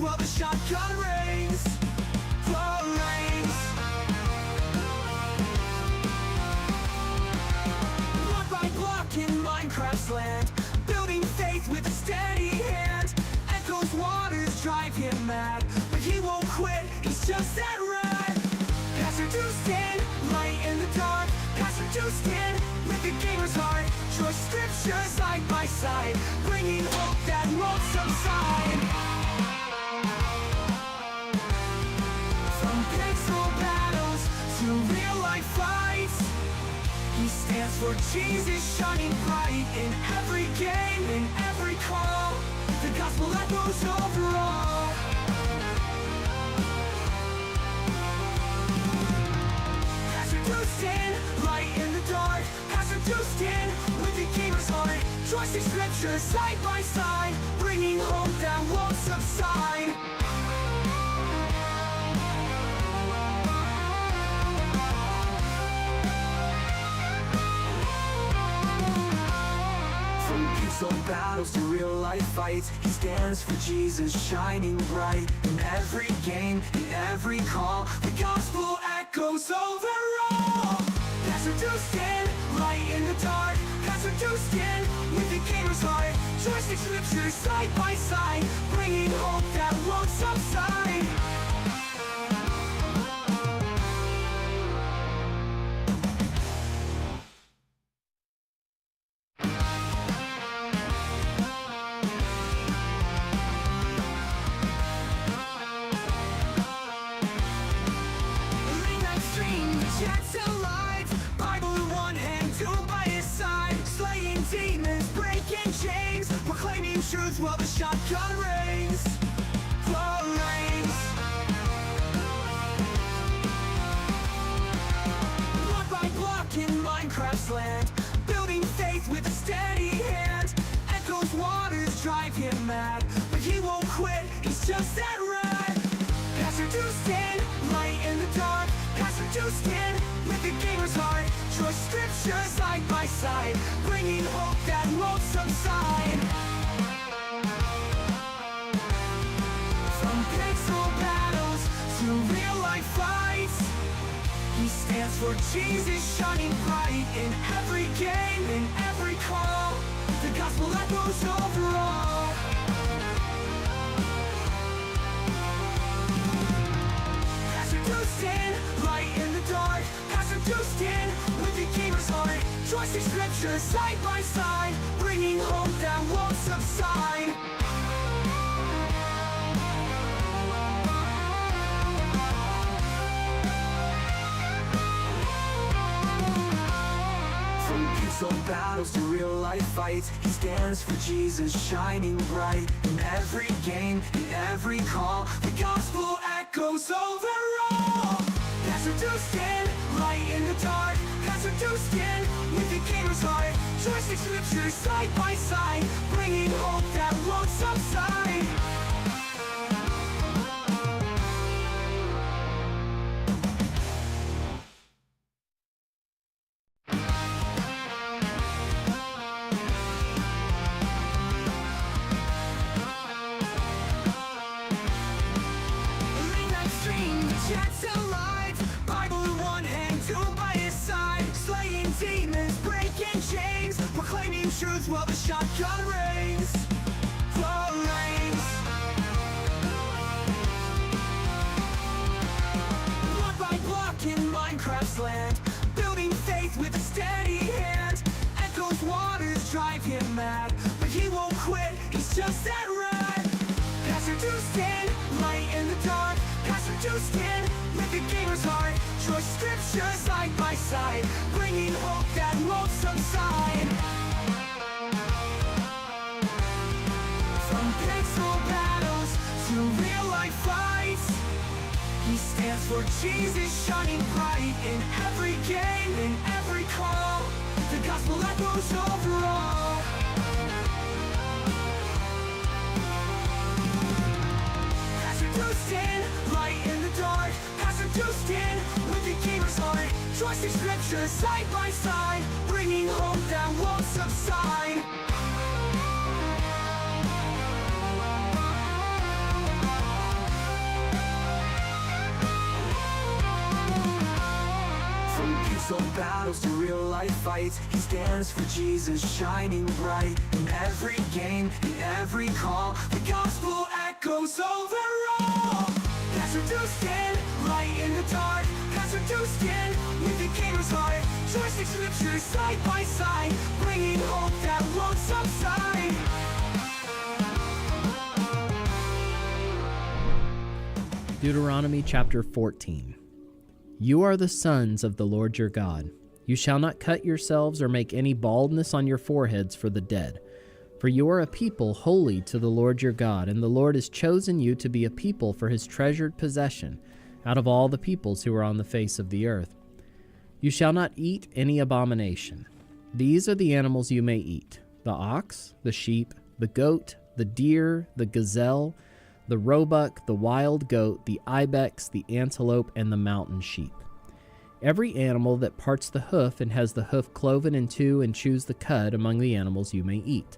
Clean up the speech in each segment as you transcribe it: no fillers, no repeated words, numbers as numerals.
while the shotgun rings. Block by block in Minecraft's land, building faith with a steady hand. Echo's waters drive him mad, but he won't quit, he's just that rad. PastorDoostyn, light in the dark. PastorDoostyn, with the gamer's heart. Choice scripture side by side, bringing hope that won't subside. From pixel battles to real life fights, he stands for Jesus, shining bright in every game, in every call. The gospel echoes over all. PastorDoostyn, light in the dark. PastorDoostyn, with the gamer's heart. Trusting scripture side by side, bringing hope that won't subside. Battles to real life fights, he stands for Jesus, shining bright in every game, in every call. The gospel echoes over all. PastorDoostyn, light in the dark. PastorDoostyn, with the gamer's heart. Trusting scripture side by side, bringing hope that won't subside. Chat's alive, Bible in one hand, tool by his side. Slaying demons, breaking chains, proclaiming truth while the shotgun rings. Flames. Block by block in Minecraft's land, building faith with a steady hand. Echo's waters drive him mad, but he won't quit, he's just that rad. PastorDoostyn, light in the dark. PastorDoostyn, with the gamer's heart. Choice scripture side by side, bringing hope that won't subside. From pixel battles to real life fights, he stands for Jesus, shining bright in every game, in every call. The gospel echoes over all. PastorDoostyn, light in the dark. PastorDoostyn, with the gamer's heart. Trusting scripture side by side, bringing hope that won't subside. From pixel battles to real life fights, he stands for Jesus, shining bright in every game, in every call. The gospel echoes over all. PastorDoostyn, light in the dark. PastorDoostyn, with the gamer's heart. Trusting scripture side by side, bringing hope that won't subside. Chat's alive, Bible in one hand, tool by his side. Slaying demons, breaking chains, proclaiming truth while the shotgun rings. Flames. Block by block in Minecraft's land, building faith with a steady hand. Echo's waters drive him mad, but he won't quit, he's just that rad. PastorDoostyn, light in the dark. PastorDoostyn, with the gamer's heart. Choice scripture side by side, bringing hope that won't subside. From pixel battles to real life fights, he stands for Jesus, shining bright in every game, in every call. The gospel echoes over all. PastorDoostyn, light in the dark. PastorDoostyn, with the gamer's heart. Trusting scripture side by side, bringing hope that won't subside. life fights, he stands for Jesus, shining bright. In every game, in every call, the gospel echoes over all. PastorDoostyn, light in the dark. PastorDoostyn, with the King's heart. Joystick scriptures side by side, bringing hope that won't subside. Deuteronomy chapter 14. You are the sons of the Lord your God. You shall not cut yourselves or make any baldness on your foreheads for the dead. For you are a people holy to the Lord your God, and the Lord has chosen you to be a people for his treasured possession out of all the peoples who are on the face of the earth. You shall not eat any abomination. These are the animals you may eat: the ox, the sheep, the goat, the deer, the gazelle, the roebuck, the wild goat, the ibex, the antelope, and the mountain sheep. Every animal that parts the hoof and has the hoof cloven in two and chews the cud among the animals you may eat.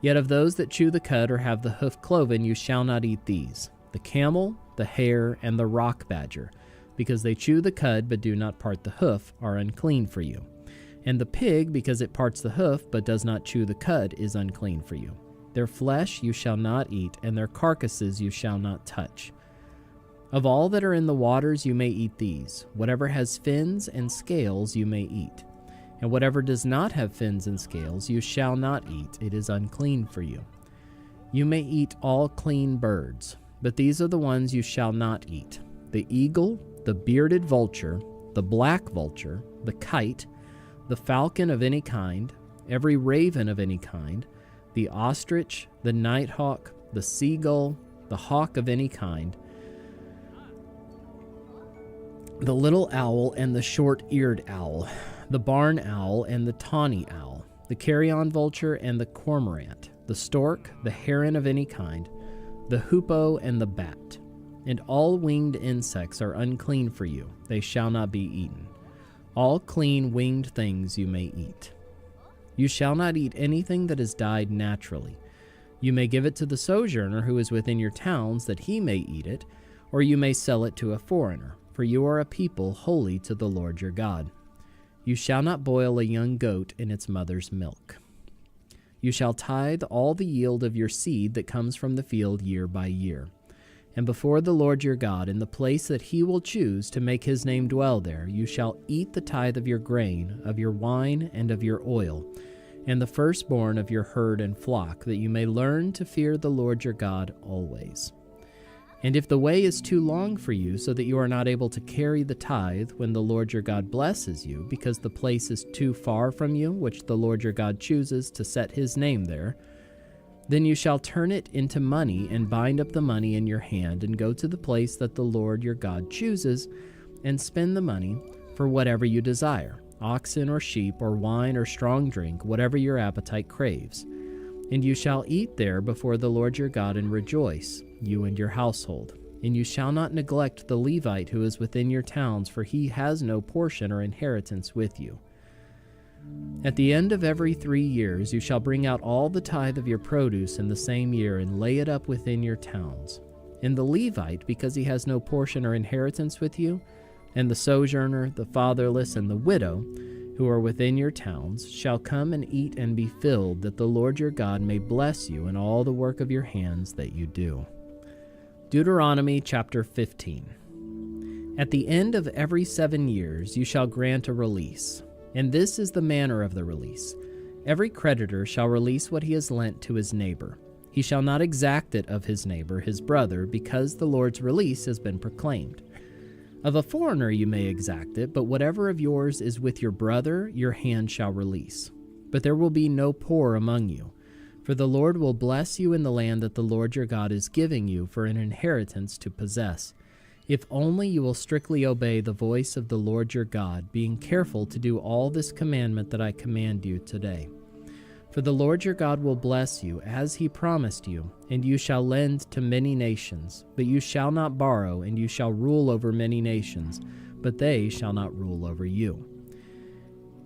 Yet of those that chew the cud or have the hoof cloven you shall not eat these: the camel, the hare, and the rock badger, because they chew the cud but do not part the hoof, are unclean for you. And the pig, because it parts the hoof but does not chew the cud, is unclean for you. Their flesh you shall not eat, and their carcasses you shall not touch. Of all that are in the waters you may eat these. Whatever has fins and scales you may eat. And whatever does not have fins and scales you shall not eat. It is unclean for you. You may eat all clean birds, but these are the ones you shall not eat: the eagle, the bearded vulture, the black vulture, the kite, the falcon of any kind, every raven of any kind, the ostrich, the nighthawk, the seagull, the hawk of any kind, the little owl and the short-eared owl, the barn owl and the tawny owl, the carrion vulture and the cormorant, the stork, the heron of any kind, the hoopoe and the bat. And all winged insects are unclean for you. They shall not be eaten. All clean winged things you may eat. You shall not eat anything that has died naturally. You may give it to the sojourner who is within your towns, that he may eat it, or you may sell it to a foreigner, for you are a people holy to the Lord your God. You shall not boil a young goat in its mother's milk. You shall tithe all the yield of your seed that comes from the field year by year. And before the Lord your God, in the place that he will choose to make his name dwell there, you shall eat the tithe of your grain, of your wine, and of your oil, and the firstborn of your herd and flock, that you may learn to fear the Lord your God always. And if the way is too long for you, so that you are not able to carry the tithe when the Lord your God blesses you, because the place is too far from you, which the Lord your God chooses to set his name there, then you shall turn it into money and bind up the money in your hand and go to the place that the Lord your God chooses and spend the money for whatever you desire: oxen or sheep or wine or strong drink, whatever your appetite craves. And you shall eat there before the Lord your God and rejoice, you and your household. And you shall not neglect the Levite who is within your towns, for he has no portion or inheritance with you. At the end of every 3 years you shall bring out all the tithe of your produce in the same year and lay it up within your towns. And the Levite, because he has no portion or inheritance with you, and the sojourner, the fatherless, and the widow, who are within your towns, shall come and eat and be filled, that the Lord your God may bless you in all the work of your hands that you do. Deuteronomy chapter 15. At the end of every 7 years you shall grant a release. And this is the manner of the release. Every creditor shall release what he has lent to his neighbor. He shall not exact it of his neighbor, his brother, because the Lord's release has been proclaimed. Of a foreigner you may exact it, but whatever of yours is with your brother, your hand shall release. But there will be no poor among you, for the Lord will bless you in the land that the Lord your God is giving you for an inheritance to possess, if only you will strictly obey the voice of the Lord your God, being careful to do all this commandment that I command you today. For the Lord your God will bless you, as he promised you, and you shall lend to many nations, but you shall not borrow, and you shall rule over many nations, but they shall not rule over you.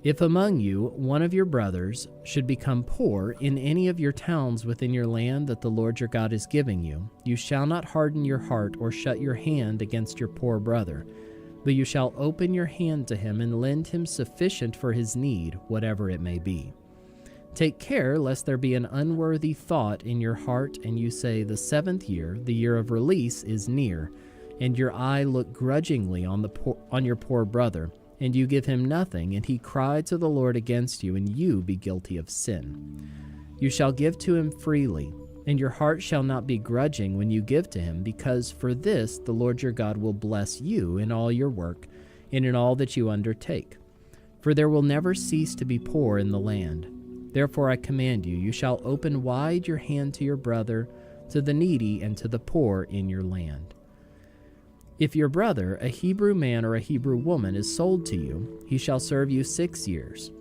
If among you one of your brothers should become poor in any of your towns within your land that the Lord your God is giving you, you shall not harden your heart or shut your hand against your poor brother, but you shall open your hand to him and lend him sufficient for his need, whatever it may be. Take care lest there be an unworthy thought in your heart, and you say, the 7th year, the year of release, is near, and your eye look grudgingly on your poor brother, and you give him nothing, and he cry to the Lord against you, and you be guilty of sin. You shall give to him freely, and your heart shall not be grudging when you give to him, because for this the Lord your God will bless you in all your work and in all that you undertake. For there will never cease to be poor in the land. Therefore I command you, you shall open wide your hand to your brother, to the needy, and to the poor in your land. If your brother, a Hebrew man or a Hebrew woman, is sold to you, he shall serve you 6 years.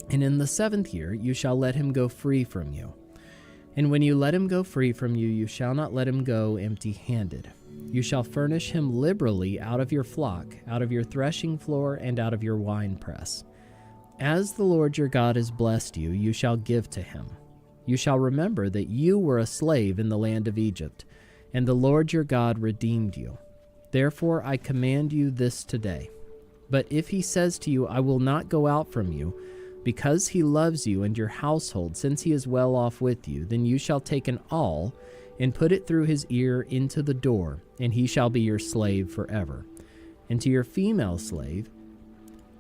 And in the 7th year you shall let him go free from you. And when you let him go free from you, you shall not let him go empty-handed. You shall furnish him liberally out of your flock, out of your threshing floor, and out of your winepress. As the Lord your God has blessed you, you shall give to him. You shall remember that you were a slave in the land of Egypt, and the Lord your God redeemed you. Therefore I command you this today. But if he says to you, I will not go out from you, because he loves you and your household, since he is well off with you, then you shall take an awl and put it through his ear into the door, and he shall be your slave forever. And to your female slave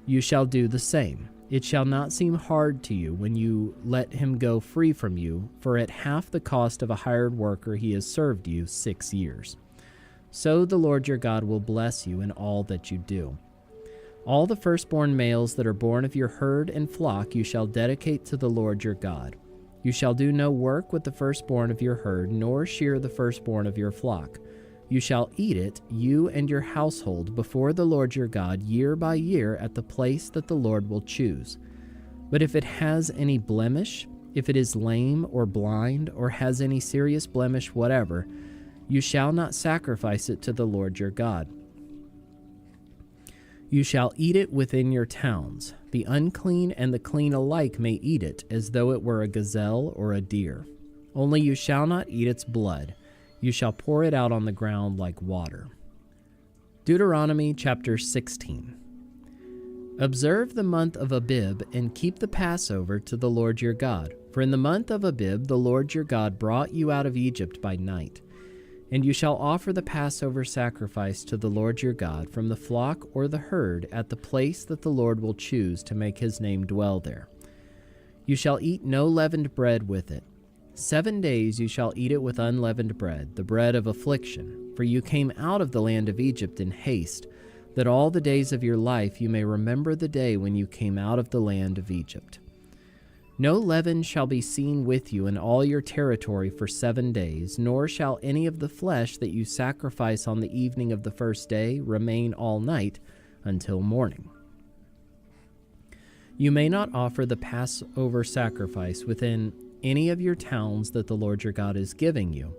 you shall do the same. It shall not seem hard to you when you let him go free from you, for at half the cost of a hired worker he has served you 6 years. So the Lord your God will bless you in all that you do. All the firstborn males that are born of your herd and flock you shall dedicate to the Lord your God. You shall do no work with the firstborn of your herd, nor shear the firstborn of your flock. You shall eat it, you and your household, before the Lord your God, year by year, at the place that the Lord will choose. But if it has any blemish, if it is lame or blind, or has any serious blemish whatever, you shall not sacrifice it to the Lord your God. You shall eat it within your towns. The unclean and the clean alike may eat it, as though it were a gazelle or a deer. Only you shall not eat its blood. You shall pour it out on the ground like water. Deuteronomy chapter 16. Observe the month of Abib, and keep the Passover to the Lord your God. For in the month of Abib the Lord your God brought you out of Egypt by night. And you shall offer the Passover sacrifice to the Lord your God from the flock or the herd at the place that the Lord will choose to make his name dwell there. You shall eat no leavened bread with it. 7 days you shall eat it with unleavened bread, the bread of affliction, for you came out of the land of Egypt in haste, that all the days of your life you may remember the day when you came out of the land of Egypt. No leaven shall be seen with you in all your territory for 7 days, nor shall any of the flesh that you sacrifice on the evening of the first day remain all night until morning. You may not offer the Passover sacrifice within any of your towns that the Lord your God is giving you,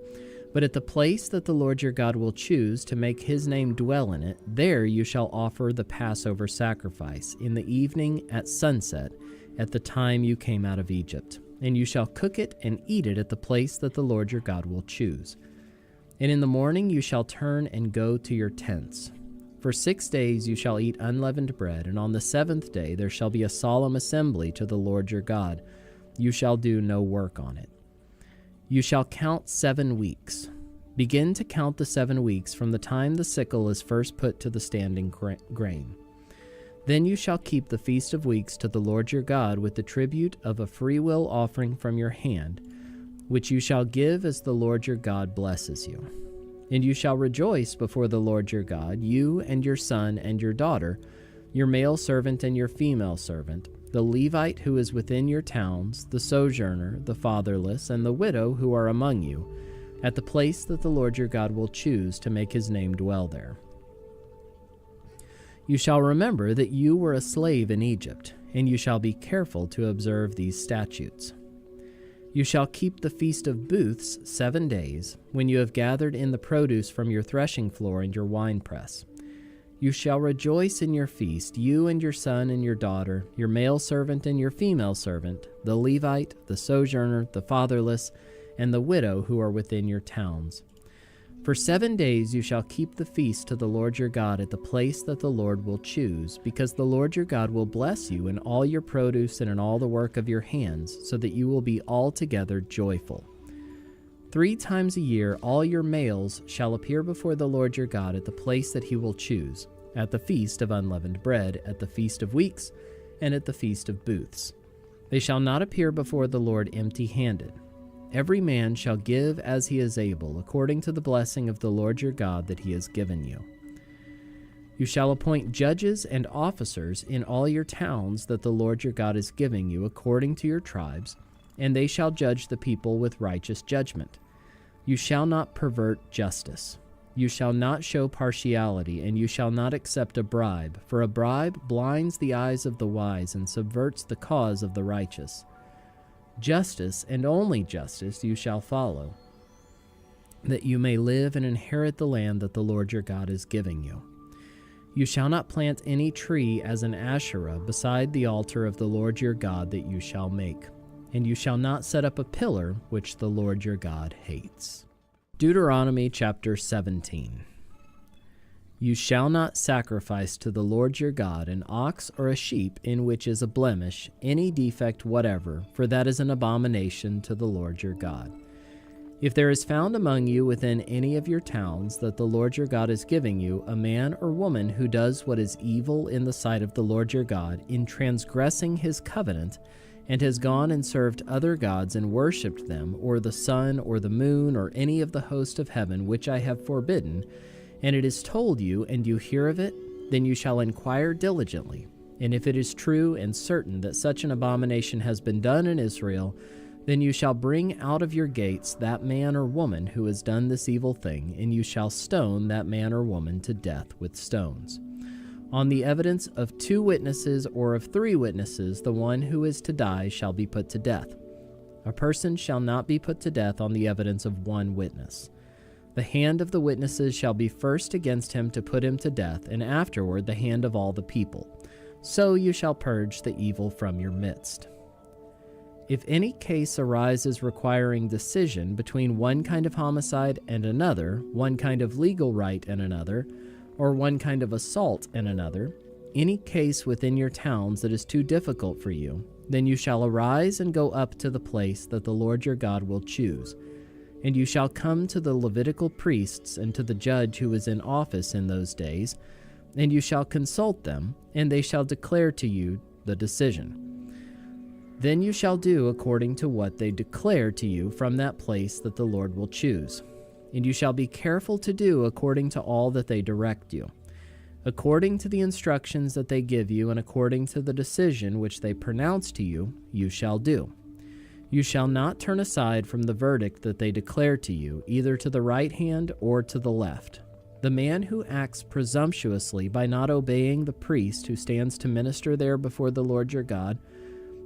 but at the place that the Lord your God will choose to make his name dwell in it, there you shall offer the Passover sacrifice in the evening at sunset, at the time you came out of Egypt, and you shall cook it and eat it at the place that the Lord your God will choose. And in the morning you shall turn and go to your tents. For 6 days you shall eat unleavened bread, and on the 7th day there shall be a solemn assembly to the Lord your God. You shall do no work on it. You shall count 7 weeks. Begin to count the 7 weeks from the time the sickle is first put to the standing grain. Then you shall keep the Feast of Weeks to the Lord your God with the tribute of a freewill offering from your hand, which you shall give as the Lord your God blesses you. And you shall rejoice before the Lord your God, you and your son and your daughter, your male servant and your female servant, the Levite who is within your towns, the sojourner, the fatherless, and the widow who are among you, at the place that the Lord your God will choose to make his name dwell there. You shall remember that you were a slave in Egypt, and you shall be careful to observe these statutes. You shall keep the Feast of Booths 7 days, when you have gathered in the produce from your threshing floor and your winepress. You shall rejoice in your feast, you and your son and your daughter, your male servant and your female servant, the Levite, the sojourner, the fatherless, and the widow who are within your towns. For 7 days you shall keep the feast to the Lord your God at the place that the Lord will choose, because the Lord your God will bless you in all your produce and in all the work of your hands, so that you will be altogether joyful. 3 times a year all your males shall appear before the Lord your God at the place that he will choose, at the feast of unleavened bread, at the feast of weeks, and at the feast of booths. They shall not appear before the Lord empty-handed. Every man shall give as he is able, according to the blessing of the Lord your God that he has given you. You shall appoint judges and officers in all your towns that the Lord your God is giving you, according to your tribes, and they shall judge the people with righteous judgment. You shall not pervert justice. You shall not show partiality, and you shall not accept a bribe, for a bribe blinds the eyes of the wise and subverts the cause of the righteous. Justice, and only justice, you shall follow, that you may live and inherit the land that the Lord your God is giving you. You shall not plant any tree as an Asherah beside the altar of the Lord your God that you shall make, and you shall not set up a pillar which the Lord your God hates. Deuteronomy chapter 17. You shall not sacrifice to the Lord your God an ox or a sheep in which is a blemish, any defect whatever, for that is an abomination to the Lord your God. If there is found among you within any of your towns that the Lord your God is giving you a man or woman who does what is evil in the sight of the Lord your God, in transgressing his covenant, and has gone and served other gods and worshipped them, or the sun or the moon or any of the host of heaven which I have forbidden, and it is told you, and you hear of it, then you shall inquire diligently. And if it is true and certain that such an abomination has been done in Israel, then you shall bring out of your gates that man or woman who has done this evil thing, and you shall stone that man or woman to death with stones. On the evidence of 2 witnesses or of 3 witnesses, the one who is to die shall be put to death. A person shall not be put to death on the evidence of 1 witness. The hand of the witnesses shall be first against him to put him to death, and afterward the hand of all the people. So you shall purge the evil from your midst. If any case arises requiring decision between one kind of homicide and another, one kind of legal right and another, or one kind of assault and another, any case within your towns that is too difficult for you, then you shall arise and go up to the place that the Lord your God will choose. And you shall come to the Levitical priests and to the judge who is in office in those days, and you shall consult them, and they shall declare to you the decision. Then you shall do according to what they declare to you from that place that the Lord will choose. And you shall be careful to do according to all that they direct you. According to the instructions that they give you, and according to the decision which they pronounce to you, you shall do. You shall not turn aside from the verdict that they declare to you, either to the right hand or to the left. The man who acts presumptuously by not obeying the priest who stands to minister there before the Lord your God,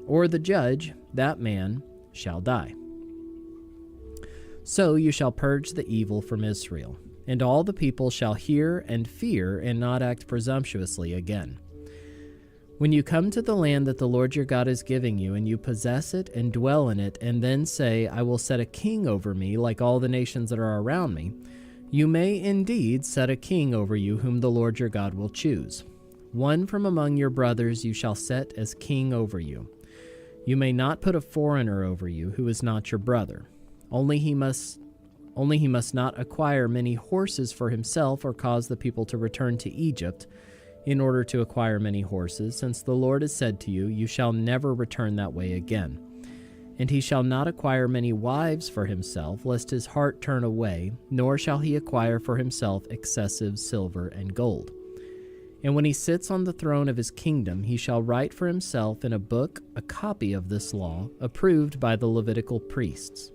or the judge, that man shall die. So you shall purge the evil from Israel, and all the people shall hear and fear and not act presumptuously again. When you come to the land that the Lord your God is giving you, and you possess it and dwell in it, and then say, I will set a king over me like all the nations that are around me, you may indeed set a king over you whom the Lord your God will choose. One from among your brothers you shall set as king over you. You may not put a foreigner over you who is not your brother. Only he must not acquire many horses for himself, or cause the people to return to Egypt in order to acquire many horses, since the Lord has said to you, you shall never return that way again. And he shall not acquire many wives for himself, lest his heart turn away, nor shall he acquire for himself excessive silver and gold. And when he sits on the throne of his kingdom, he shall write for himself in a book a copy of this law, approved by the Levitical priests.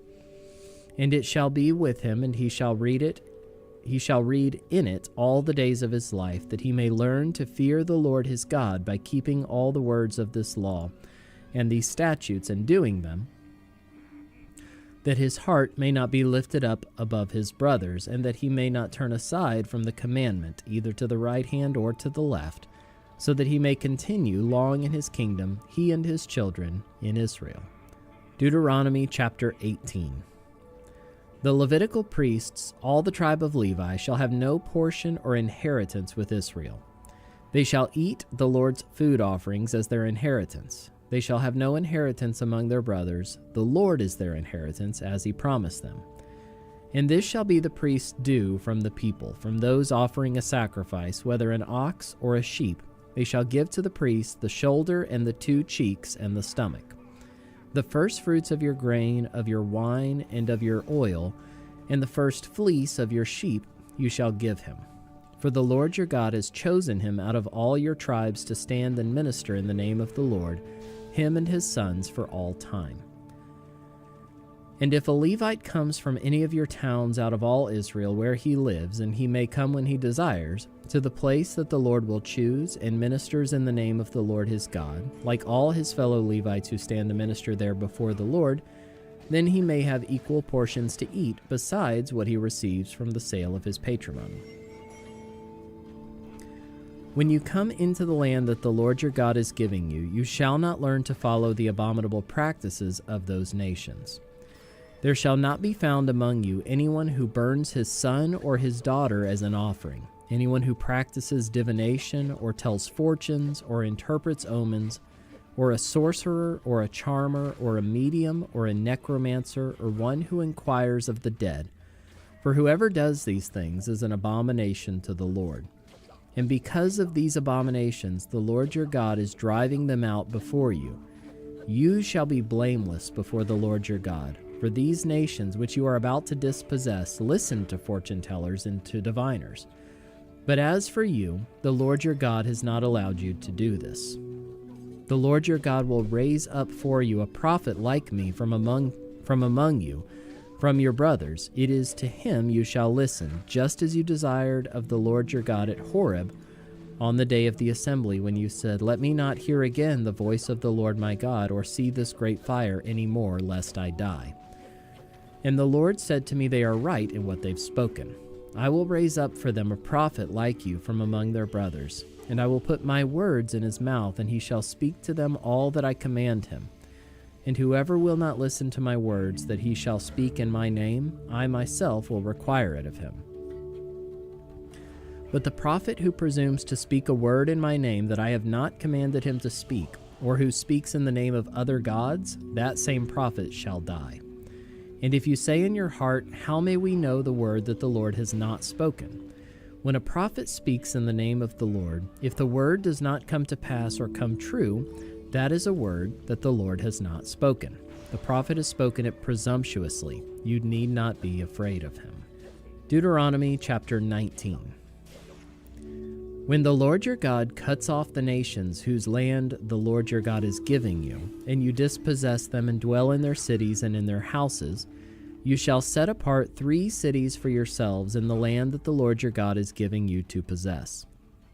And it shall be with him, and he shall read in it all the days of his life, that he may learn to fear the Lord his God by keeping all the words of this law and these statutes and doing them, that his heart may not be lifted up above his brothers, and that he may not turn aside from the commandment, either to the right hand or to the left, so that he may continue long in his kingdom, he and his children in Israel. Deuteronomy chapter 18. The Levitical priests, all the tribe of Levi, shall have no portion or inheritance with Israel. They shall eat the Lord's food offerings as their inheritance. They shall have no inheritance among their brothers. The Lord is their inheritance, as he promised them. And this shall be the priest's due from the people, from those offering a sacrifice, whether an ox or a sheep. They shall give to the priest the shoulder and the 2 cheeks and the stomach. The first fruits of your grain, of your wine, and of your oil, and the first fleece of your sheep you shall give him. For the Lord your God has chosen him out of all your tribes to stand and minister in the name of the Lord, him and his sons for all time. And if a Levite comes from any of your towns out of all Israel where he lives, and he may come when he desires, to the place that the Lord will choose, and ministers in the name of the Lord his God, like all his fellow Levites who stand to minister there before the Lord, then he may have equal portions to eat, besides what he receives from the sale of his patrimony. When you come into the land that the Lord your God is giving you, you shall not learn to follow the abominable practices of those nations. There shall not be found among you anyone who burns his son or his daughter as an offering, anyone who practices divination or tells fortunes or interprets omens, or a sorcerer or a charmer or a medium or a necromancer or one who inquires of the dead. For whoever does these things is an abomination to the Lord. And because of these abominations, the Lord your God is driving them out before you. You shall be blameless before the Lord your God. For these nations which you are about to dispossess listen to fortune tellers and to diviners. But as for you, the Lord your God has not allowed you to do this. The Lord your God will raise up for you a prophet like me from among you, from your brothers. It is to him you shall listen, just as you desired of the Lord your God at Horeb on the day of the assembly, when you said, Let me not hear again the voice of the Lord my God, or see this great fire any more, lest I die. And the Lord said to me, They are right in what they've spoken. I will raise up for them a prophet like you from among their brothers, and I will put my words in his mouth, and he shall speak to them all that I command him. And whoever will not listen to my words that he shall speak in my name, I myself will require it of him. But the prophet who presumes to speak a word in my name that I have not commanded him to speak, or who speaks in the name of other gods, that same prophet shall die. And if you say in your heart, How may we know the word that the Lord has not spoken? When a prophet speaks in the name of the Lord, if the word does not come to pass or come true, that is a word that the Lord has not spoken. The prophet has spoken it presumptuously. You need not be afraid of him. Deuteronomy chapter 19. When the Lord your God cuts off the nations whose land the Lord your God is giving you, and you dispossess them and dwell in their cities and in their houses, you shall set apart 3 cities for yourselves in the land that the Lord your God is giving you to possess.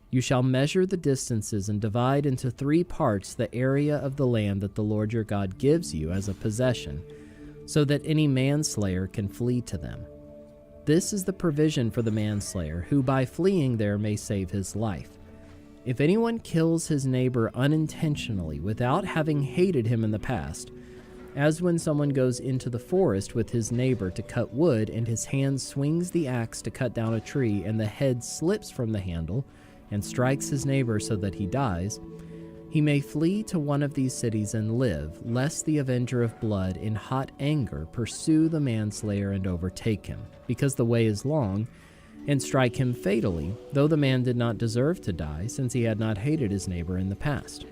You shall measure the distances and divide into 3 parts the area of the land that the Lord your God gives you as a possession, so that any manslayer can flee to them. This is the provision for the manslayer, who by fleeing there may save his life. If anyone kills his neighbor unintentionally without having hated him in the past, as when someone goes into the forest with his neighbor to cut wood, and his hand swings the axe to cut down a tree, and the head slips from the handle and strikes his neighbor so that he dies, he may flee to one of these cities and live, lest the avenger of blood in hot anger pursue the manslayer and overtake him, because the way is long, and strike him fatally, though the man did not deserve to die, since he had not hated his neighbor in the past.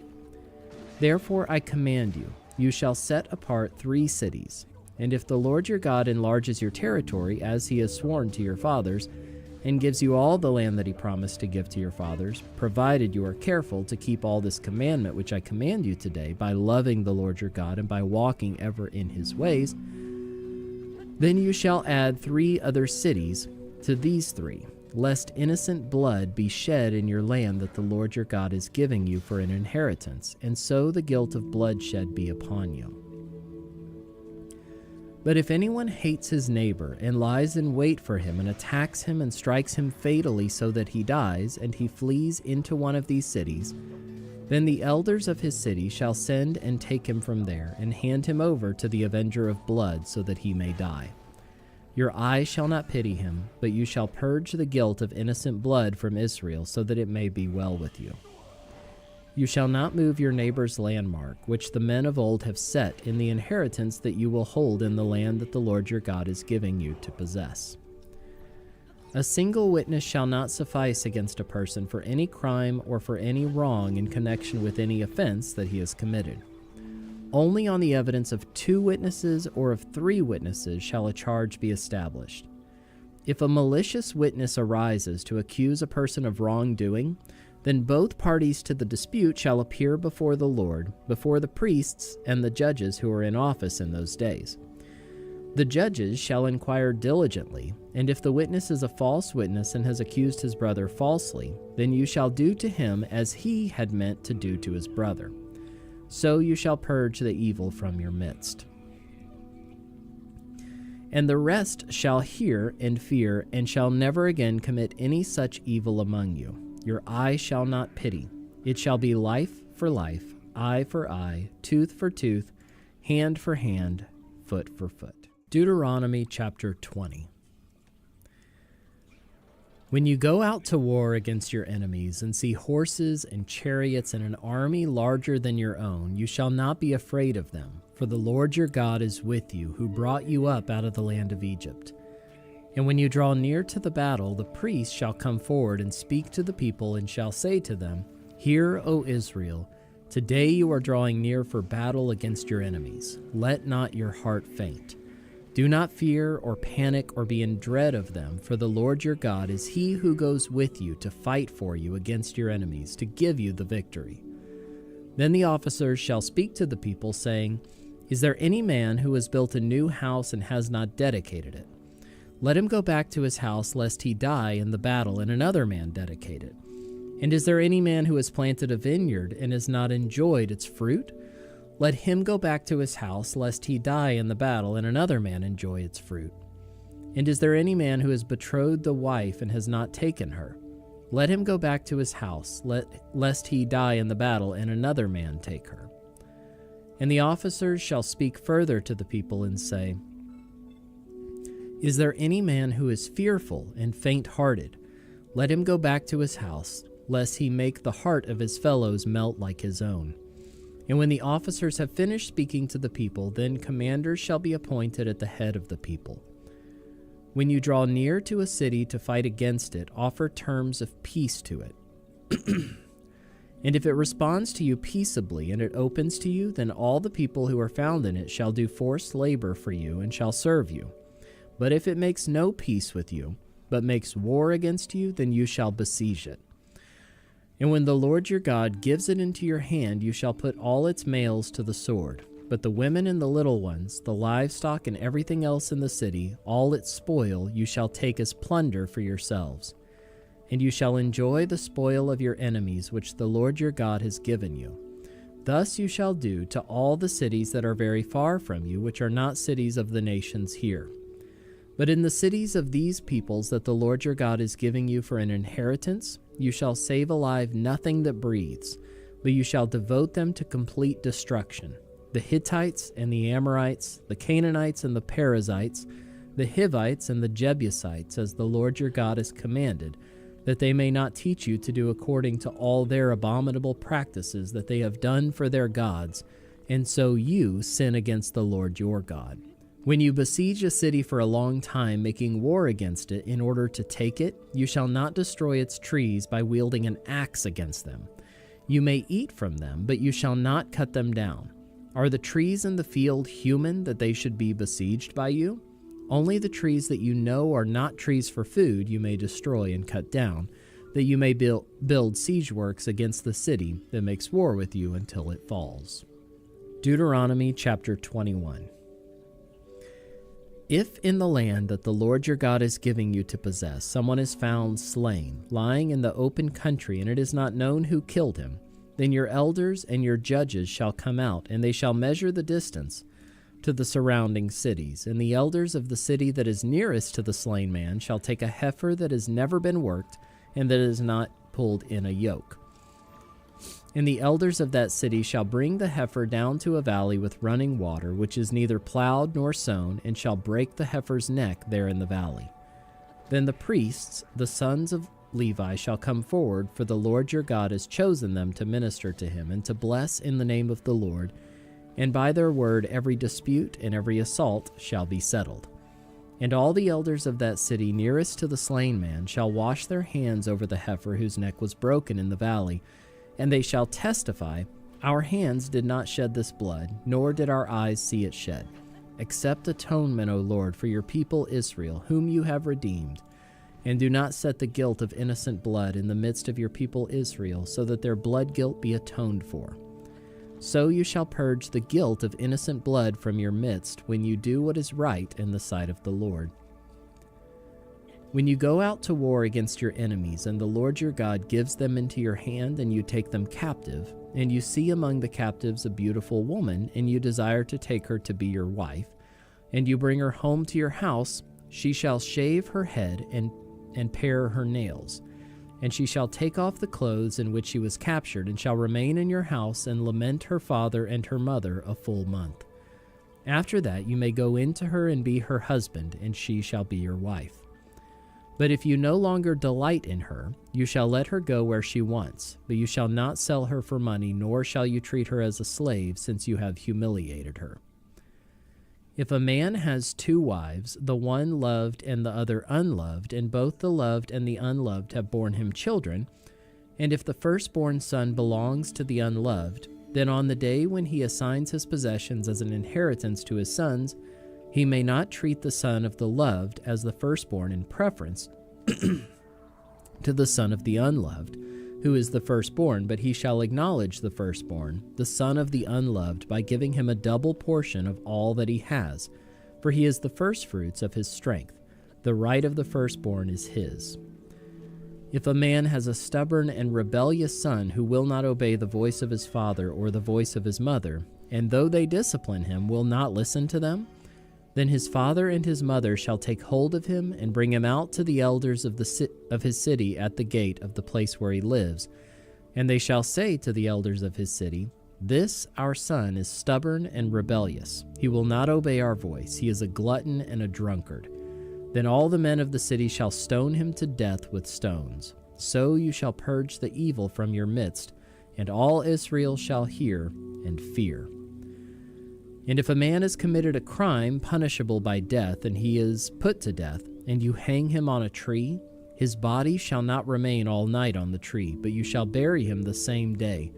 Therefore I command you, you shall set apart 3 cities, and if the Lord your God enlarges your territory, as he has sworn to your fathers, and gives you all the land that he promised to give to your fathers, provided you are careful to keep all this commandment which I command you today, by loving the Lord your God and by walking ever in his ways, then you shall add 3 other cities to these 3, lest innocent blood be shed in your land that the Lord your God is giving you for an inheritance, and so the guilt of bloodshed be upon you. But if anyone hates his neighbor and lies in wait for him and attacks him and strikes him fatally so that he dies, and he flees into one of these cities, then the elders of his city shall send and take him from there and hand him over to the avenger of blood so that he may die. Your eye shall not pity him, but you shall purge the guilt of innocent blood from Israel, so that it may be well with you. You shall not move your neighbor's landmark, which the men of old have set in the inheritance that you will hold in the land that the Lord your God is giving you to possess. A single witness shall not suffice against a person for any crime or for any wrong in connection with any offense that he has committed. Only on the evidence of 2 witnesses or of 3 witnesses shall a charge be established. If a malicious witness arises to accuse a person of wrongdoing, then both parties to the dispute shall appear before the Lord, before the priests and the judges who are in office in those days. The judges shall inquire diligently, and if the witness is a false witness and has accused his brother falsely, then you shall do to him as he had meant to do to his brother. So you shall purge the evil from your midst. And the rest shall hear and fear, and shall never again commit any such evil among you. Your eye shall not pity. It shall be life for life, eye for eye, tooth for tooth, hand for hand, foot for foot. Deuteronomy chapter 20. When you go out to war against your enemies and see horses and chariots and an army larger than your own, you shall not be afraid of them, for the Lord your God is with you, who brought you up out of the land of Egypt. And when you draw near to the battle, the priest shall come forward and speak to the people and shall say to them, Hear, O Israel, today you are drawing near for battle against your enemies. Let not your heart faint. Do not fear or panic or be in dread of them, for the Lord your God is he who goes with you to fight for you against your enemies, to give you the victory. Then the officers shall speak to the people, saying, Is there any man who has built a new house and has not dedicated it? Let him go back to his house, lest he die in the battle and another man dedicate it. And is there any man who has planted a vineyard and has not enjoyed its fruit? Let him go back to his house, lest he die in the battle, and another man enjoy its fruit. And is there any man who has betrothed the wife and has not taken her? Let him go back to his house, lest he die in the battle, and another man take her. And the officers shall speak further to the people and say, Is there any man who is fearful and faint-hearted? Let him go back to his house, lest he make the heart of his fellows melt like his own. And when the officers have finished speaking to the people, then commanders shall be appointed at the head of the people. When you draw near to a city to fight against it, offer terms of peace to it. And if it responds to you peaceably and it opens to you, then all the people who are found in it shall do forced labor for you and shall serve you. But if it makes no peace with you, but makes war against you, then you shall besiege it. And when the Lord your God gives it into your hand, you shall put all its males to the sword. But the women and the little ones, the livestock and everything else in the city, all its spoil, you shall take as plunder for yourselves. And you shall enjoy the spoil of your enemies, which the Lord your God has given you. Thus you shall do to all the cities that are very far from you, which are not cities of the nations here. But in the cities of these peoples that the Lord your God is giving you for an inheritance, you shall save alive nothing that breathes, but you shall devote them to complete destruction. The Hittites and the Amorites, the Canaanites and the Perizzites, the Hivites and the Jebusites, as the Lord your God has commanded, that they may not teach you to do according to all their abominable practices that they have done for their gods, and so you sin against the Lord your God. When you besiege a city for a long time, making war against it in order to take it, you shall not destroy its trees by wielding an axe against them. You may eat from them, but you shall not cut them down. Are the trees in the field human that they should be besieged by you? Only the trees that you know are not trees for food you may destroy and cut down, that you may build siege works against the city that makes war with you until it falls. Deuteronomy chapter 21. If in the land that the Lord your God is giving you to possess, someone is found slain, lying in the open country, and it is not known who killed him, then your elders and your judges shall come out, and they shall measure the distance to the surrounding cities. And the elders of the city that is nearest to the slain man shall take a heifer that has never been worked, and that is not pulled in a yoke. And the elders of that city shall bring the heifer down to a valley with running water, which is neither plowed nor sown, and shall break the heifer's neck there in the valley. Then the priests, the sons of Levi, shall come forward, for the Lord your God has chosen them to minister to him, and to bless in the name of the Lord. And by their word every dispute and every assault shall be settled. And all the elders of that city nearest to the slain man shall wash their hands over the heifer whose neck was broken in the valley, and they shall testify, Our hands did not shed this blood, nor did our eyes see it shed. Accept atonement, O Lord, for your people Israel, whom you have redeemed, and do not set the guilt of innocent blood in the midst of your people Israel, so that their blood guilt be atoned for. So you shall purge the guilt of innocent blood from your midst when you do what is right in the sight of the Lord. When you go out to war against your enemies, and the Lord your God gives them into your hand, and you take them captive, and you see among the captives a beautiful woman, and you desire to take her to be your wife, and you bring her home to your house, she shall shave her head and pare her nails. And she shall take off the clothes in which she was captured, and shall remain in your house, and lament her father and her mother a full month. After that you may go into her and be her husband, and she shall be your wife. But if you no longer delight in her, you shall let her go where she wants, but you shall not sell her for money, nor shall you treat her as a slave, since you have humiliated her. If a man has 2 wives, the one loved and the other unloved, and both the loved and the unloved have borne him children, and if the firstborn son belongs to the unloved, then on the day when he assigns his possessions as an inheritance to his sons, he may not treat the son of the loved as the firstborn in preference to the son of the unloved, who is the firstborn, but he shall acknowledge the firstborn, the son of the unloved, by giving him a double portion of all that he has, for he is the firstfruits of his strength. The right of the firstborn is his. If a man has a stubborn and rebellious son who will not obey the voice of his father or the voice of his mother, and though they discipline him, will not listen to them, then his father and his mother shall take hold of him and bring him out to the elders of his city at the gate of the place where he lives. And they shall say to the elders of his city, This our son is stubborn and rebellious. He will not obey our voice. He is a glutton and a drunkard. Then all the men of the city shall stone him to death with stones. So you shall purge the evil from your midst, and all Israel shall hear and fear. And if a man has committed a crime punishable by death, and he is put to death, and you hang him on a tree, his body shall not remain all night on the tree, but you shall bury him the same day,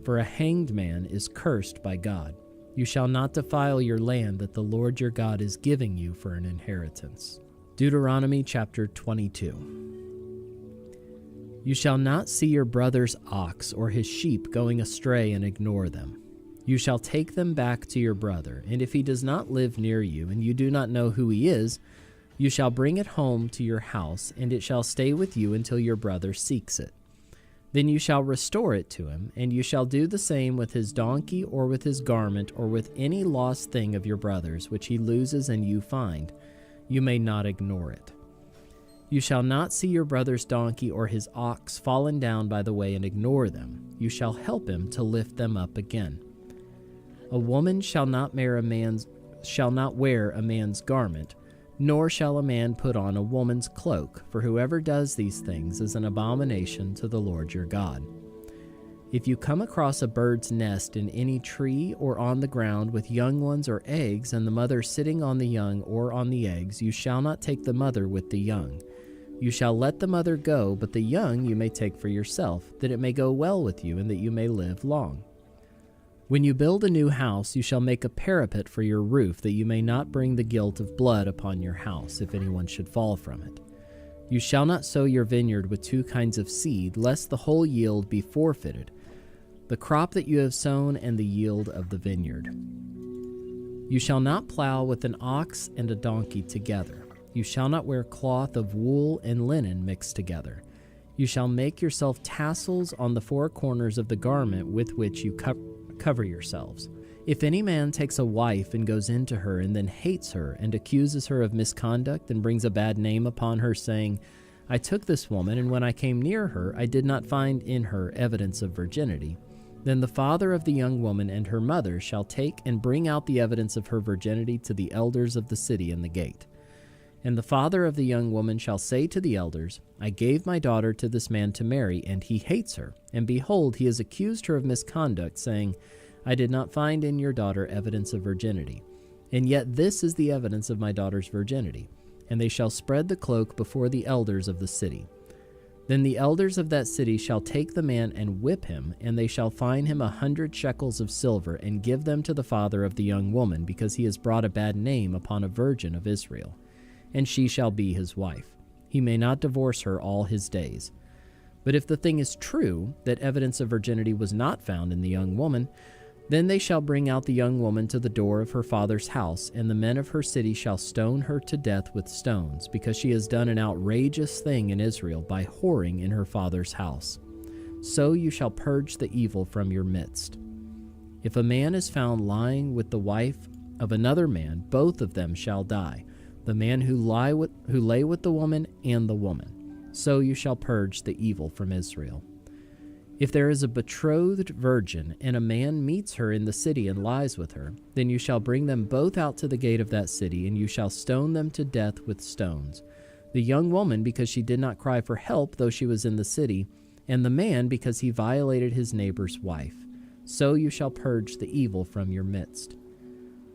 for a hanged man is cursed by God. You shall not defile your land that the Lord your God is giving you for an inheritance. Deuteronomy chapter 22. You shall not see your brother's ox or his sheep going astray and ignore them. You shall take them back to your brother, and if he does not live near you, and you do not know who he is, you shall bring it home to your house, and it shall stay with you until your brother seeks it. Then you shall restore it to him, and you shall do the same with his donkey or with his garment or with any lost thing of your brother's, which he loses and you find. You may not ignore it. You shall not see your brother's donkey or his ox fallen down by the way and ignore them. You shall help him to lift them up again. A woman shall not wear a man's garment, nor shall a man put on a woman's cloak, for whoever does these things is an abomination to the Lord your God. If you come across a bird's nest in any tree or on the ground with young ones or eggs, and the mother sitting on the young or on the eggs, you shall not take the mother with the young. You shall let the mother go, but the young you may take for yourself, that it may go well with you and that you may live long. When you build a new house, you shall make a parapet for your roof, that you may not bring the guilt of blood upon your house, if anyone should fall from it. You shall not sow your vineyard with 2 kinds of seed, lest the whole yield be forfeited, the crop that you have sown and the yield of the vineyard. You shall not plow with an ox and a donkey together. You shall not wear cloth of wool and linen mixed together. You shall make yourself tassels on the 4 corners of the garment with which you cover yourselves. If any man takes a wife and goes into her and then hates her and accuses her of misconduct and brings a bad name upon her, saying, I took this woman, and when I came near her, I did not find in her evidence of virginity, Then the father of the young woman and her mother shall take and bring out the evidence of her virginity to the elders of the city in the gate. And the father of the young woman shall say to the elders, I gave my daughter to this man to marry, and he hates her. And behold, he has accused her of misconduct, saying, I did not find in your daughter evidence of virginity. And yet this is the evidence of my daughter's virginity. And they shall spread the cloak before the elders of the city. Then the elders of that city shall take the man and whip him, and they shall fine him 100 shekels of silver, and give them to the father of the young woman, because he has brought a bad name upon a virgin of Israel. And she shall be his wife. He may not divorce her all his days. But if the thing is true, that evidence of virginity was not found in the young woman, then they shall bring out the young woman to the door of her father's house, and the men of her city shall stone her to death with stones, because she has done an outrageous thing in Israel by whoring in her father's house. So you shall purge the evil from your midst. If a man is found lying with the wife of another man, both of them shall die, the man who lay with the woman and the woman. So you shall purge the evil from Israel. If there is a betrothed virgin, and a man meets her in the city and lies with her, then you shall bring them both out to the gate of that city, and you shall stone them to death with stones. The young woman, because she did not cry for help, though she was in the city, and the man, because he violated his neighbor's wife. So you shall purge the evil from your midst.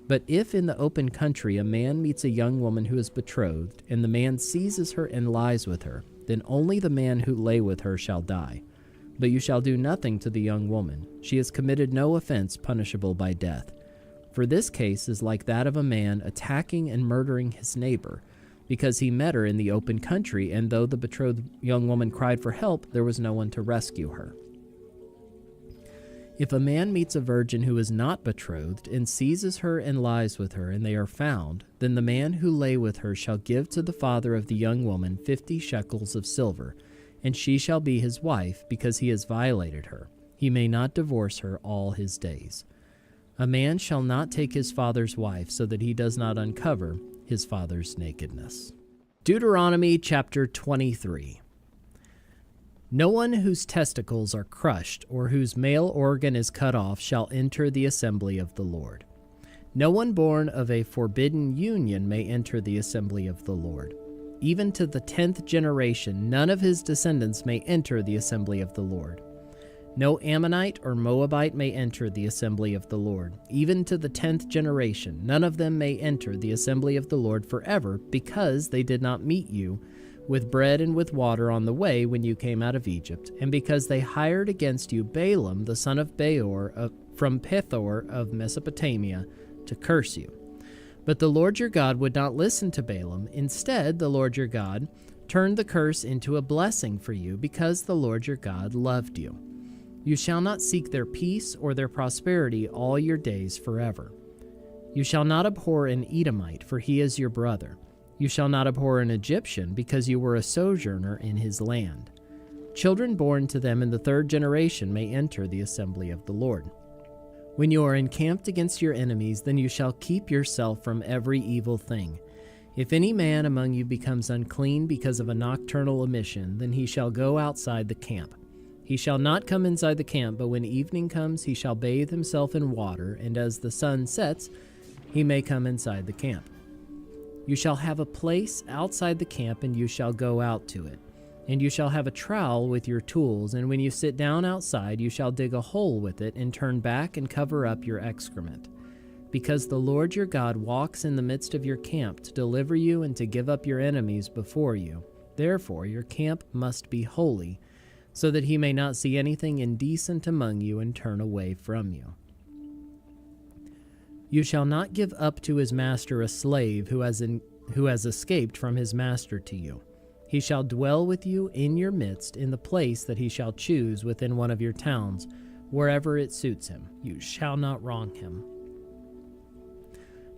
But if in the open country a man meets a young woman who is betrothed, and the man seizes her and lies with her, then only the man who lay with her shall die. But you shall do nothing to the young woman. She has committed no offense punishable by death. For this case is like that of a man attacking and murdering his neighbor, because he met her in the open country, and though the betrothed young woman cried for help, there was no one to rescue her. If a man meets a virgin who is not betrothed, and seizes her and lies with her, and they are found, then the man who lay with her shall give to the father of the young woman 50 shekels of silver, and she shall be his wife, because he has violated her. He may not divorce her all his days. A man shall not take his father's wife, so that he does not uncover his father's nakedness. Deuteronomy chapter 23. No one whose testicles are crushed, or whose male organ is cut off, shall enter the assembly of the Lord. No one born of a forbidden union may enter the assembly of the Lord. Even to the 10th generation, none of his descendants may enter the assembly of the Lord. No Ammonite or Moabite may enter the assembly of the Lord. Even to the 10th generation, none of them may enter the assembly of the Lord forever, because they did not meet you with bread and with water on the way when you came out of Egypt, and because they hired against you Balaam the son of Beor from Pethor of Mesopotamia to curse you. But the Lord your God would not listen to Balaam. Instead, the Lord your God turned the curse into a blessing for you, because the Lord your God loved you. You shall not seek their peace or their prosperity all your days forever. You shall not abhor an Edomite, for he is your brother. You shall not abhor an Egyptian, because you were a sojourner in his land. Children born to them in the 3rd generation may enter the assembly of the Lord. When you are encamped against your enemies, then you shall keep yourself from every evil thing. If any man among you becomes unclean because of a nocturnal emission, then he shall go outside the camp. He shall not come inside the camp, but when evening comes, he shall bathe himself in water, and as the sun sets, he may come inside the camp. You shall have a place outside the camp, and you shall go out to it. And you shall have a trowel with your tools, and when you sit down outside, you shall dig a hole with it, and turn back and cover up your excrement. Because the Lord your God walks in the midst of your camp to deliver you and to give up your enemies before you. Therefore your camp must be holy, so that he may not see anything indecent among you and turn away from you. You shall not give up to his master a slave who has escaped from his master to you. He shall dwell with you in your midst in the place that he shall choose within one of your towns, wherever it suits him. You shall not wrong him.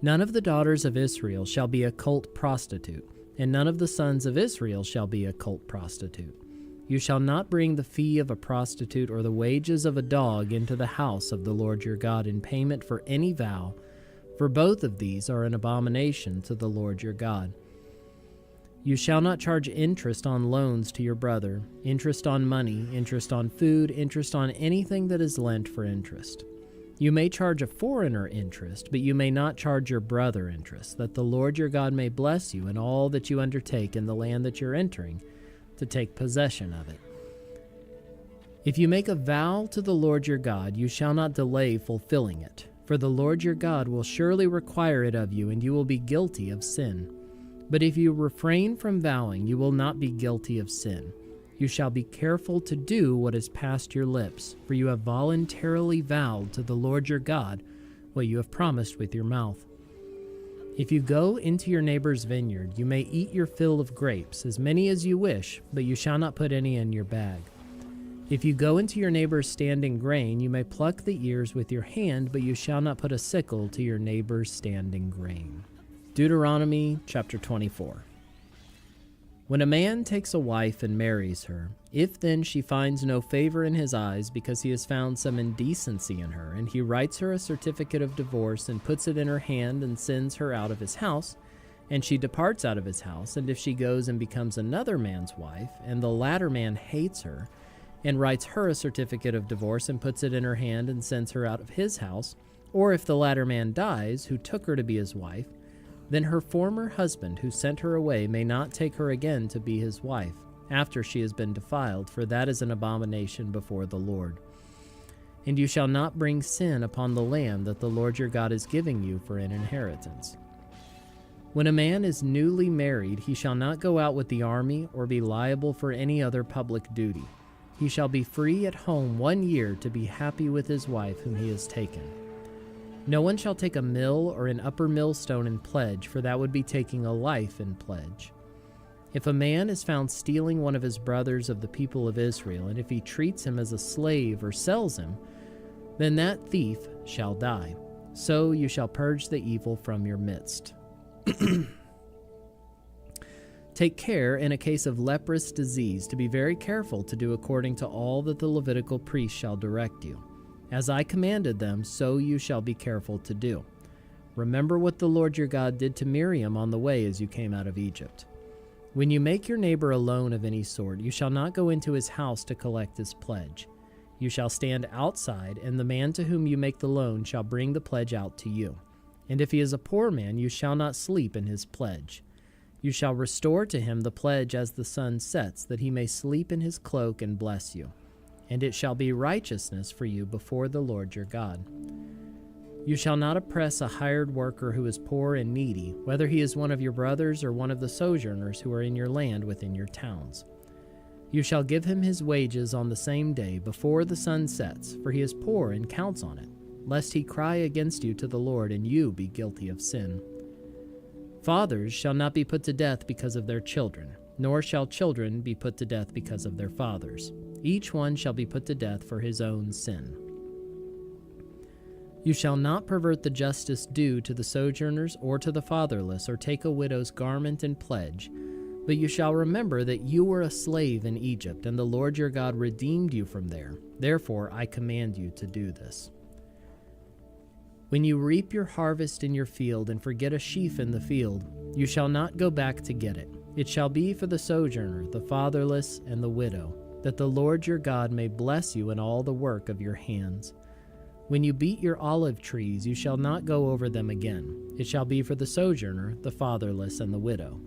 None of the daughters of Israel shall be a cult prostitute, and none of the sons of Israel shall be a cult prostitute. You shall not bring the fee of a prostitute or the wages of a dog into the house of the Lord your God in payment for any vow, for both of these are an abomination to the Lord your God. You shall not charge interest on loans to your brother, interest on money, interest on food, interest on anything that is lent for interest. You may charge a foreigner interest, but you may not charge your brother interest, that the Lord your God may bless you in all that you undertake in the land that you're entering, to take possession of it. If you make a vow to the Lord your God, you shall not delay fulfilling it, for the Lord your God will surely require it of you, and you will be guilty of sin. But if you refrain from vowing, you will not be guilty of sin. You shall be careful to do what is past your lips, for you have voluntarily vowed to the Lord your God what you have promised with your mouth. If you go into your neighbor's vineyard, you may eat your fill of grapes, as many as you wish, but you shall not put any in your bag. If you go into your neighbor's standing grain, you may pluck the ears with your hand, but you shall not put a sickle to your neighbor's standing grain. Deuteronomy chapter 24. When a man takes a wife and marries her, if then she finds no favor in his eyes because he has found some indecency in her, and he writes her a certificate of divorce and puts it in her hand and sends her out of his house, and she departs out of his house, and if she goes and becomes another man's wife, and the latter man hates her, and writes her a certificate of divorce and puts it in her hand and sends her out of his house, or if the latter man dies, who took her to be his wife, then her former husband who sent her away may not take her again to be his wife, after she has been defiled, for that is an abomination before the Lord. And you shall not bring sin upon the land that the Lord your God is giving you for an inheritance. When a man is newly married, he shall not go out with the army or be liable for any other public duty. He shall be free at home 1 year to be happy with his wife whom he has taken. No one shall take a mill or an upper millstone in pledge, for that would be taking a life in pledge. If a man is found stealing one of his brothers of the people of Israel, and if he treats him as a slave or sells him, then that thief shall die. So you shall purge the evil from your midst. Take care in a case of leprous disease to be very careful to do according to all that the Levitical priest shall direct you. As I commanded them, so you shall be careful to do. Remember what the Lord your God did to Miriam on the way as you came out of Egypt. When you make your neighbor a loan of any sort, you shall not go into his house to collect his pledge. You shall stand outside, and the man to whom you make the loan shall bring the pledge out to you. And if he is a poor man, you shall not sleep in his pledge. You shall restore to him the pledge as the sun sets, that he may sleep in his cloak and bless you. And it shall be righteousness for you before the Lord your God. You shall not oppress a hired worker who is poor and needy, whether he is one of your brothers or one of the sojourners who are in your land within your towns. You shall give him his wages on the same day before the sun sets, for he is poor and counts on it, lest he cry against you to the Lord and you be guilty of sin. Fathers shall not be put to death because of their children, nor shall children be put to death because of their fathers. Each one shall be put to death for his own sin. You shall not pervert the justice due to the sojourners or to the fatherless, or take a widow's garment in pledge, but you shall remember that you were a slave in Egypt, and the Lord your God redeemed you from there. Therefore I command you to do this. When you reap your harvest in your field and forget a sheaf in the field, you shall not go back to get it. It shall be for the sojourner, the fatherless, and the widow, that the Lord your God may bless you in all the work of your hands. When you beat your olive trees, you shall not go over them again. It shall be for the sojourner, the fatherless, and the widow.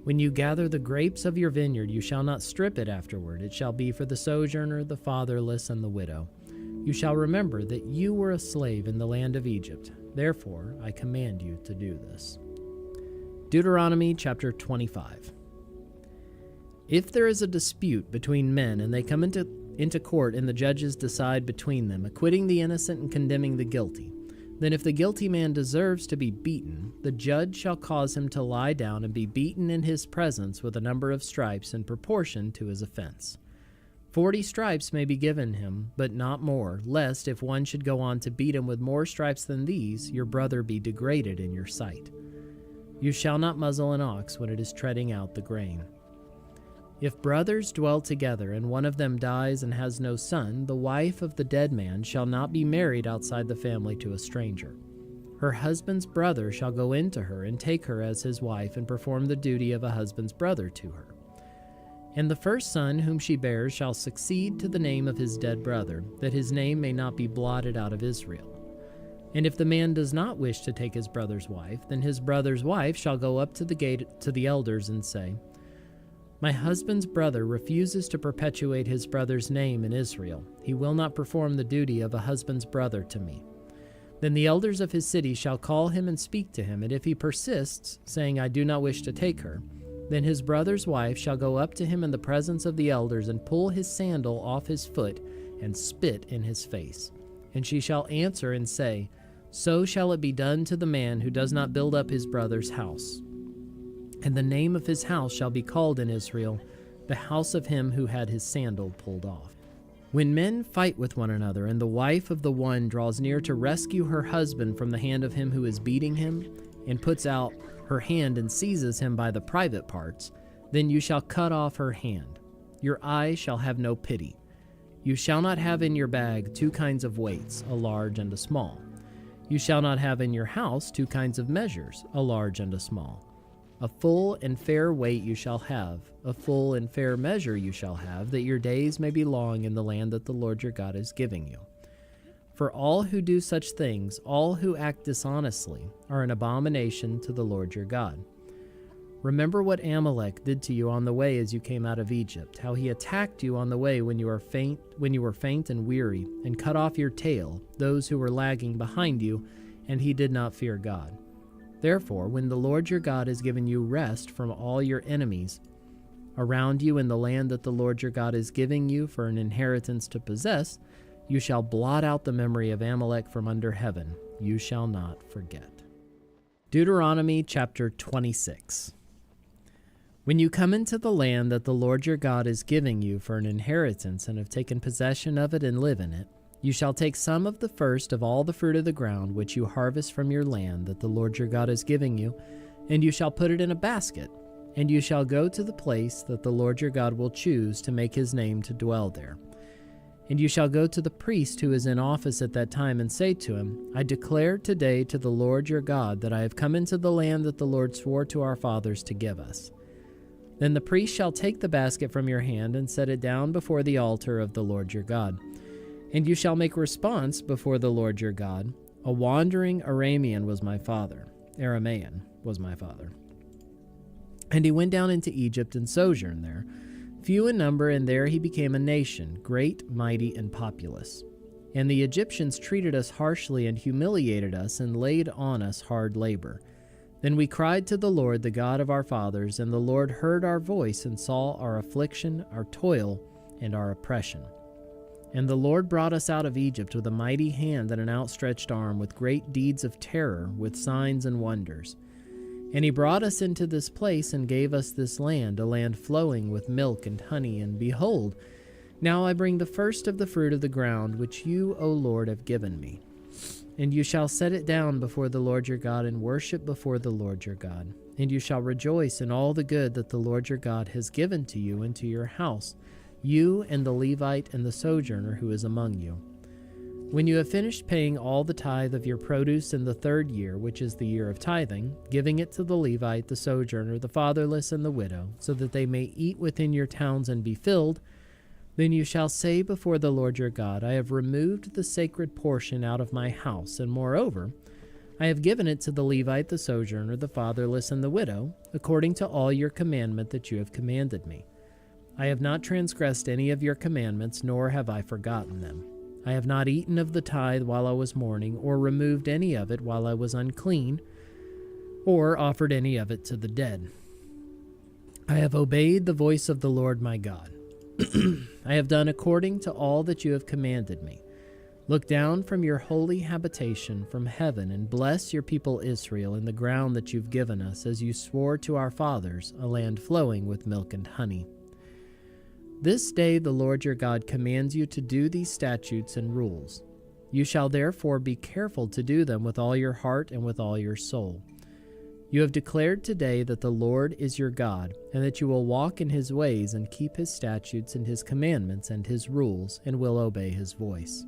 When you gather the grapes of your vineyard, you shall not strip it afterward. It shall be for the sojourner, the fatherless, and the widow. You shall remember that you were a slave in the land of Egypt. Therefore, I command you to do this. Deuteronomy chapter 25. If there is a dispute between men and they come into court and the judges decide between them, acquitting the innocent and condemning the guilty, then if the guilty man deserves to be beaten, the judge shall cause him to lie down and be beaten in his presence with a number of stripes in proportion to his offense. 40 stripes may be given him, but not more, lest if one should go on to beat him with more stripes than these, your brother be degraded in your sight. You shall not muzzle an ox when it is treading out the grain. If brothers dwell together and one of them dies and has no son, the wife of the dead man shall not be married outside the family to a stranger. her husband's brother shall go into her and take her as his wife and perform the duty of a husband's brother to her. And the first son whom she bears shall succeed to the name of his dead brother, that his name may not be blotted out of Israel. And if the man does not wish to take his brother's wife, then his brother's wife shall go up to the gate to the elders and say, My husband's brother refuses to perpetuate his brother's name in Israel. He will not perform the duty of a husband's brother to me. Then the elders of his city shall call him and speak to him, and if he persists, saying, I do not wish to take her, then his brother's wife shall go up to him in the presence of the elders and pull his sandal off his foot and spit in his face. And she shall answer and say, So shall it be done to the man who does not build up his brother's house. And the name of his house shall be called in Israel, the house of him who had his sandal pulled off. When men fight with one another, and the wife of the one draws near to rescue her husband from the hand of him who is beating him, and puts out her hand and seizes him by the private parts, then you shall cut off her hand. Your eye shall have no pity. You shall not have in your bag 2 kinds of weights, a large and a small. You shall not have in your house 2 kinds of measures, a large and a small. A full and fair weight you shall have, a full and fair measure you shall have, that your days may be long in the land that the Lord your God is giving you. For all who do such things, all who act dishonestly, are an abomination to the Lord your God. Remember what Amalek did to you on the way as you came out of Egypt, how he attacked you on the way when you were faint and weary, and cut off your tail, those who were lagging behind you, and he did not fear God. Therefore, when the Lord your God has given you rest from all your enemies around you in the land that the Lord your God is giving you for an inheritance to possess, you shall blot out the memory of Amalek from under heaven. You shall not forget. Deuteronomy chapter 26. When you come into the land that the Lord your God is giving you for an inheritance and have taken possession of it and live in it, you shall take some of the first of all the fruit of the ground which you harvest from your land that the Lord your God is giving you, and you shall put it in a basket, and you shall go to the place that the Lord your God will choose to make his name to dwell there. And you shall go to the priest who is in office at that time and say to him, I declare today to the Lord your God that I have come into the land that the Lord swore to our fathers to give us. Then the priest shall take the basket from your hand and set it down before the altar of the Lord your God. And you shall make response before the Lord your God, A wandering Aramean was my father. And he went down into Egypt and sojourned there, few in number, and there he became a nation, great, mighty, and populous. And the Egyptians treated us harshly and humiliated us and laid on us hard labor. Then we cried to the Lord, the God of our fathers, and the Lord heard our voice and saw our affliction, our toil, and our oppression. And the Lord brought us out of Egypt with a mighty hand and an outstretched arm, with great deeds of terror, with signs and wonders. And he brought us into this place and gave us this land, a land flowing with milk and honey. And behold, now I bring the first of the fruit of the ground, which you, O Lord, have given me. And you shall set it down before the Lord your God and worship before the Lord your God. And you shall rejoice in all the good that the Lord your God has given to you and to your house, you and the Levite and the sojourner who is among you. When you have finished paying all the tithe of your produce in the 3rd year, which is the year of tithing, giving it to the Levite, the sojourner, the fatherless, and the widow, so that they may eat within your towns and be filled, then you shall say before the Lord your God, I have removed the sacred portion out of my house, and moreover, I have given it to the Levite, the sojourner, the fatherless, and the widow, according to all your commandment that you have commanded me. I have not transgressed any of your commandments, nor have I forgotten them. I have not eaten of the tithe while I was mourning, or removed any of it while I was unclean, or offered any of it to the dead. I have obeyed the voice of the Lord my God. I have done according to all that you have commanded me. Look down from your holy habitation from heaven and bless your people Israel in the ground that you've given us, as you swore to our fathers, a land flowing with milk and honey. This day the Lord your God commands you to do these statutes and rules. You shall therefore be careful to do them with all your heart and with all your soul. You have declared today that the Lord is your God, and that you will walk in his ways and keep his statutes and his commandments and his rules, and will obey his voice.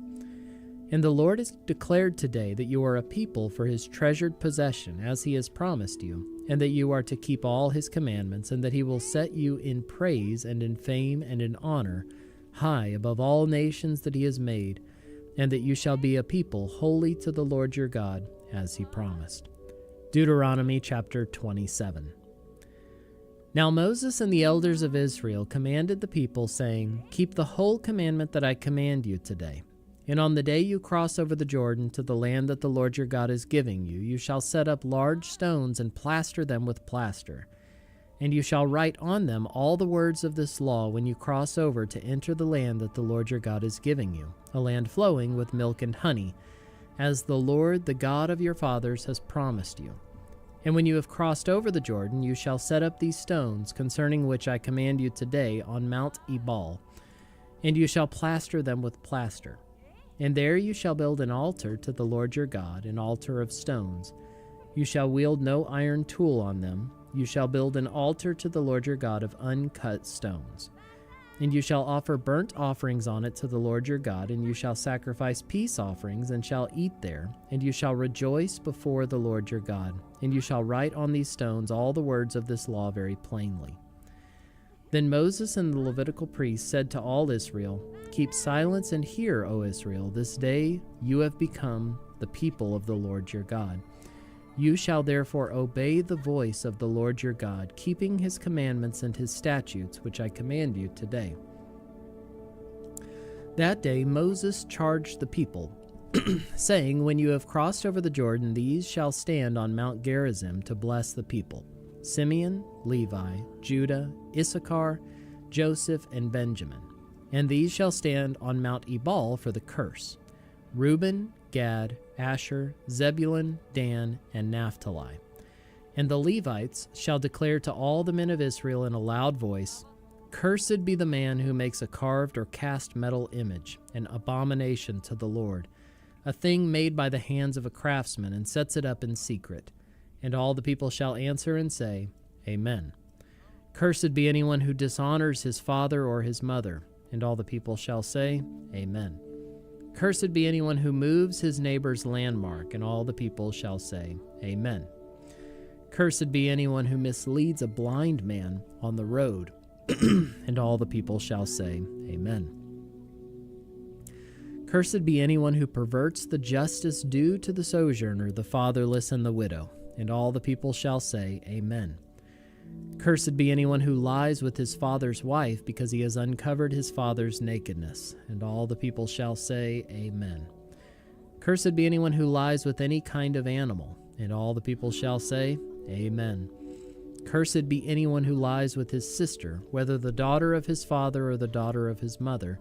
And the Lord has declared today that you are a people for his treasured possession, as he has promised you, and that you are to keep all his commandments, and that he will set you in praise and in fame and in honor, high above all nations that he has made, and that you shall be a people holy to the Lord your God, as he promised. Deuteronomy chapter 27. Now Moses and the elders of Israel commanded the people, saying, Keep the whole commandment that I command you today. And on the day you cross over the Jordan to the land that the Lord your God is giving you, you shall set up large stones and plaster them with plaster. And you shall write on them all the words of this law when you cross over to enter the land that the Lord your God is giving you, a land flowing with milk and honey, as the Lord, the God of your fathers, has promised you. And when you have crossed over the Jordan, you shall set up these stones, concerning which I command you today, on Mount Ebal, and you shall plaster them with plaster. And there you shall build an altar to the Lord your God, an altar of stones. You shall wield no iron tool on them. You shall build an altar to the Lord your God of uncut stones. And you shall offer burnt offerings on it to the Lord your God, and you shall sacrifice peace offerings, and shall eat there, and you shall rejoice before the Lord your God. And you shall write on these stones all the words of this law very plainly. Then Moses and the Levitical priests said to all Israel, Keep silence and hear, O Israel, this day you have become the people of the Lord your God. You shall therefore obey the voice of the Lord your God, keeping his commandments and his statutes, which I command you today. That day Moses charged the people, saying, When you have crossed over the Jordan, these shall stand on Mount Gerizim to bless the people: Simeon, Levi, Judah, Issachar, Joseph, and Benjamin. And these shall stand on Mount Ebal for the curse: Reuben, Gad, Asher, Zebulun, Dan, and Naphtali. And the Levites shall declare to all the men of Israel in a loud voice, Cursed be the man who makes a carved or cast metal image, an abomination to the Lord, a thing made by the hands of a craftsman, and sets it up in secret. And all the people shall answer and say, Amen. Cursed be anyone who dishonors his father or his mother. And all the people shall say, Amen. Cursed be anyone who moves his neighbor's landmark, and all the people shall say, Amen. Cursed be anyone who misleads a blind man on the road, and all the people shall say, Amen. Cursed be anyone who perverts the justice due to the sojourner, the fatherless, and the widow, and all the people shall say, Amen. Cursed be anyone who lies with his father's wife, because he has uncovered his father's nakedness, and all the people shall say, Amen. Cursed be anyone who lies with any kind of animal, and all the people shall say, Amen. Cursed be anyone who lies with his sister, whether the daughter of his father or the daughter of his mother,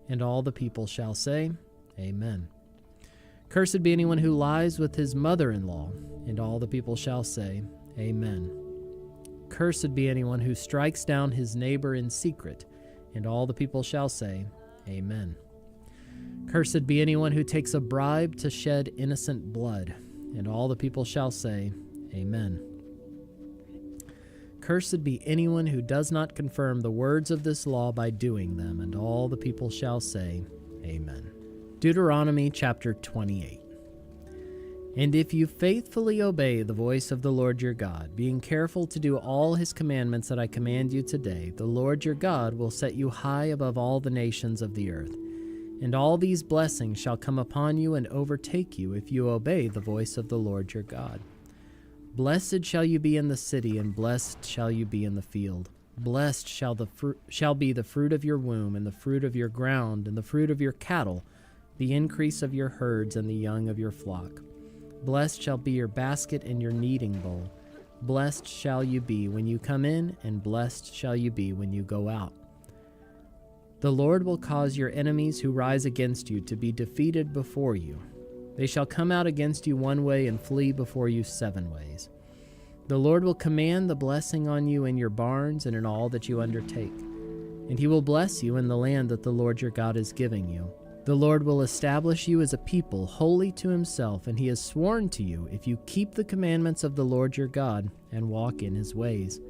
and all the people shall say, Amen. Cursed be anyone who lies with his mother-in-law, and all the people shall say, Amen. Cursed be anyone who strikes down his neighbor in secret, and all the people shall say, Amen. Cursed be anyone who takes a bribe to shed innocent blood, and all the people shall say, Amen. Cursed be anyone who does not confirm the words of this law by doing them, and all the people shall say, Amen. Deuteronomy chapter 28. And if you faithfully obey the voice of the Lord your God, being careful to do all his commandments that I command you today, the Lord your God will set you high above all the nations of the earth. And all these blessings shall come upon you and overtake you if you obey the voice of the Lord your God. Blessed shall you be in the city, and blessed shall you be in the field. Blessed shall be the fruit of your womb, and the fruit of your ground, and the fruit of your cattle, the increase of your herds, and the young of your flock. Blessed shall be your basket and your kneading bowl. Blessed shall you be when you come in, and blessed shall you be when you go out. The Lord will cause your enemies who rise against you to be defeated before you. They shall come out against you one way and flee before you 7 ways. The Lord will command the blessing on you in your barns and in all that you undertake. And he will bless you in the land that the Lord your God is giving you. The Lord will establish you as a people holy to himself, and he has sworn to you if you keep the commandments of the Lord your God and walk in his ways.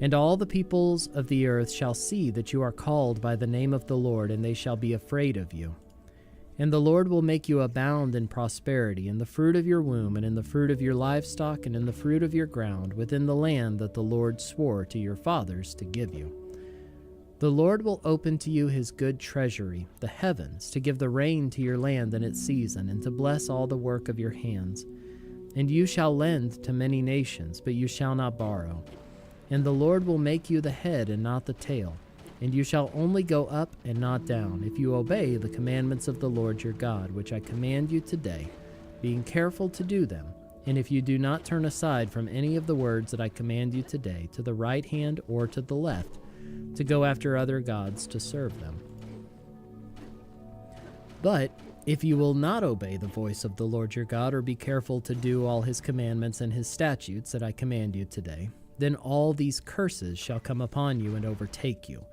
And all the peoples of the earth shall see that you are called by the name of the Lord, and they shall be afraid of you. And the Lord will make you abound in prosperity, in the fruit of your womb, and in the fruit of your livestock, and in the fruit of your ground, within the land that the Lord swore to your fathers to give you. The Lord will open to you his good treasury, the heavens, to give the rain to your land in its season, and to bless all the work of your hands. And you shall lend to many nations, but you shall not borrow. And the Lord will make you the head and not the tail. And you shall only go up and not down, if you obey the commandments of the Lord your God, which I command you today, being careful to do them. And if you do not turn aside from any of the words that I command you today, to the right hand or to the left, to go after other gods to serve them. But if you will not obey the voice of the Lord your God, or be careful to do all his commandments and his statutes that I command you today, then all these curses shall come upon you and overtake you.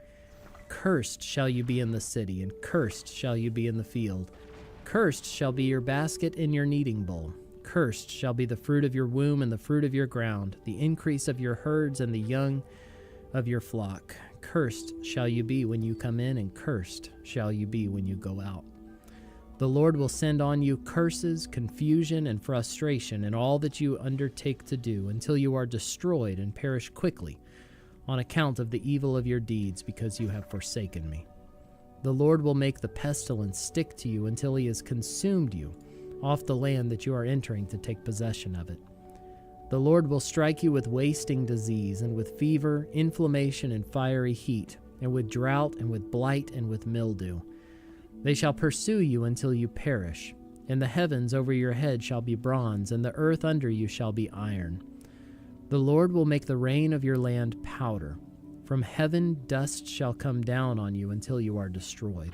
Cursed shall you be in the city, and cursed shall you be in the field. Cursed shall be your basket and your kneading bowl. Cursed shall be the fruit of your womb and the fruit of your ground, the increase of your herds and the young of your flock. Cursed shall you be when you come in, and cursed shall you be when you go out. The Lord will send on you curses, confusion, and frustration in all that you undertake to do, until you are destroyed and perish quickly, on account of the evil of your deeds, because you have forsaken me. The Lord will make the pestilence stick to you until he has consumed you off the land that you are entering to take possession of it. The Lord will strike you with wasting disease, and with fever, inflammation, and fiery heat, and with drought, and with blight, and with mildew. They shall pursue you until you perish, and the heavens over your head shall be bronze, and the earth under you shall be iron. The Lord will make the rain of your land powder. From heaven dust shall come down on you until you are destroyed.